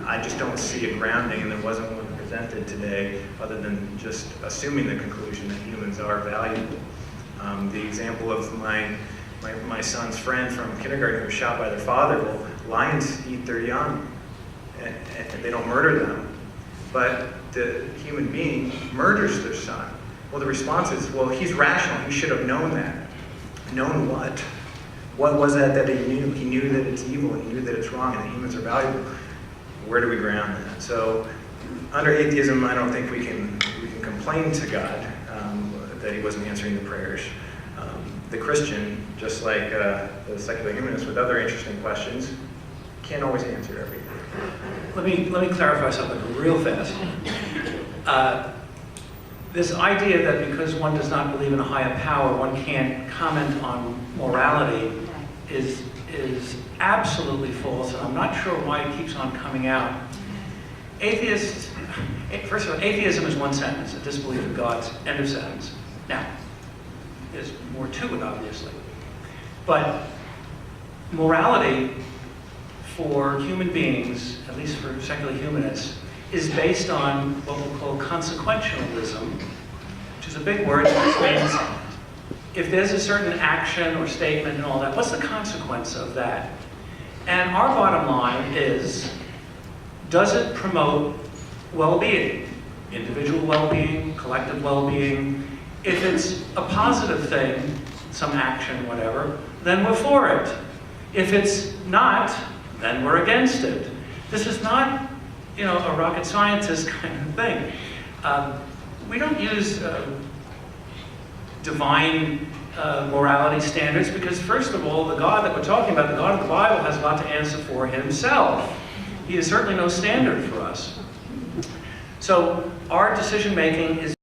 I just don't see a grounding, and there wasn't one presented today, other than just assuming the conclusion that humans are valuable. The example of my son's friend from kindergarten who was shot by their father, well, lions eat their young, and they don't murder them. But the human being murders their son. Well, the response is, well, he's rational. He should have known that. Known what? What was that he knew? He knew that it's evil, and he knew that it's wrong, and that humans are valuable. Where do we ground that? So, under atheism, I don't think we can complain to God that he wasn't answering the prayers. The Christian, just like the secular humanist with other interesting questions, can't always answer everything. Let me clarify something real fast. This idea that because one does not believe in a higher power, one can't comment on morality is absolutely false, and I'm not sure why it keeps on coming out. First of all, atheism is one sentence, a disbelief in God's end of sentence. Now, there's more to it, obviously. But morality for human beings, at least for secular humanists, is based on what we'll call consequentialism, which is a big word, which means if there's a certain action or statement and all that, what's the consequence of that? And our bottom line is, does it promote well-being, individual well-being, collective well-being? If it's a positive thing, some action, whatever, then we're for it. If it's not, then we're against it. This is not, a rocket scientist kind of thing. We don't use divine morality standards because, first of all, the God that we're talking about, the God of the Bible, has a lot to answer for himself. He is certainly no standard for us. So our decision-making is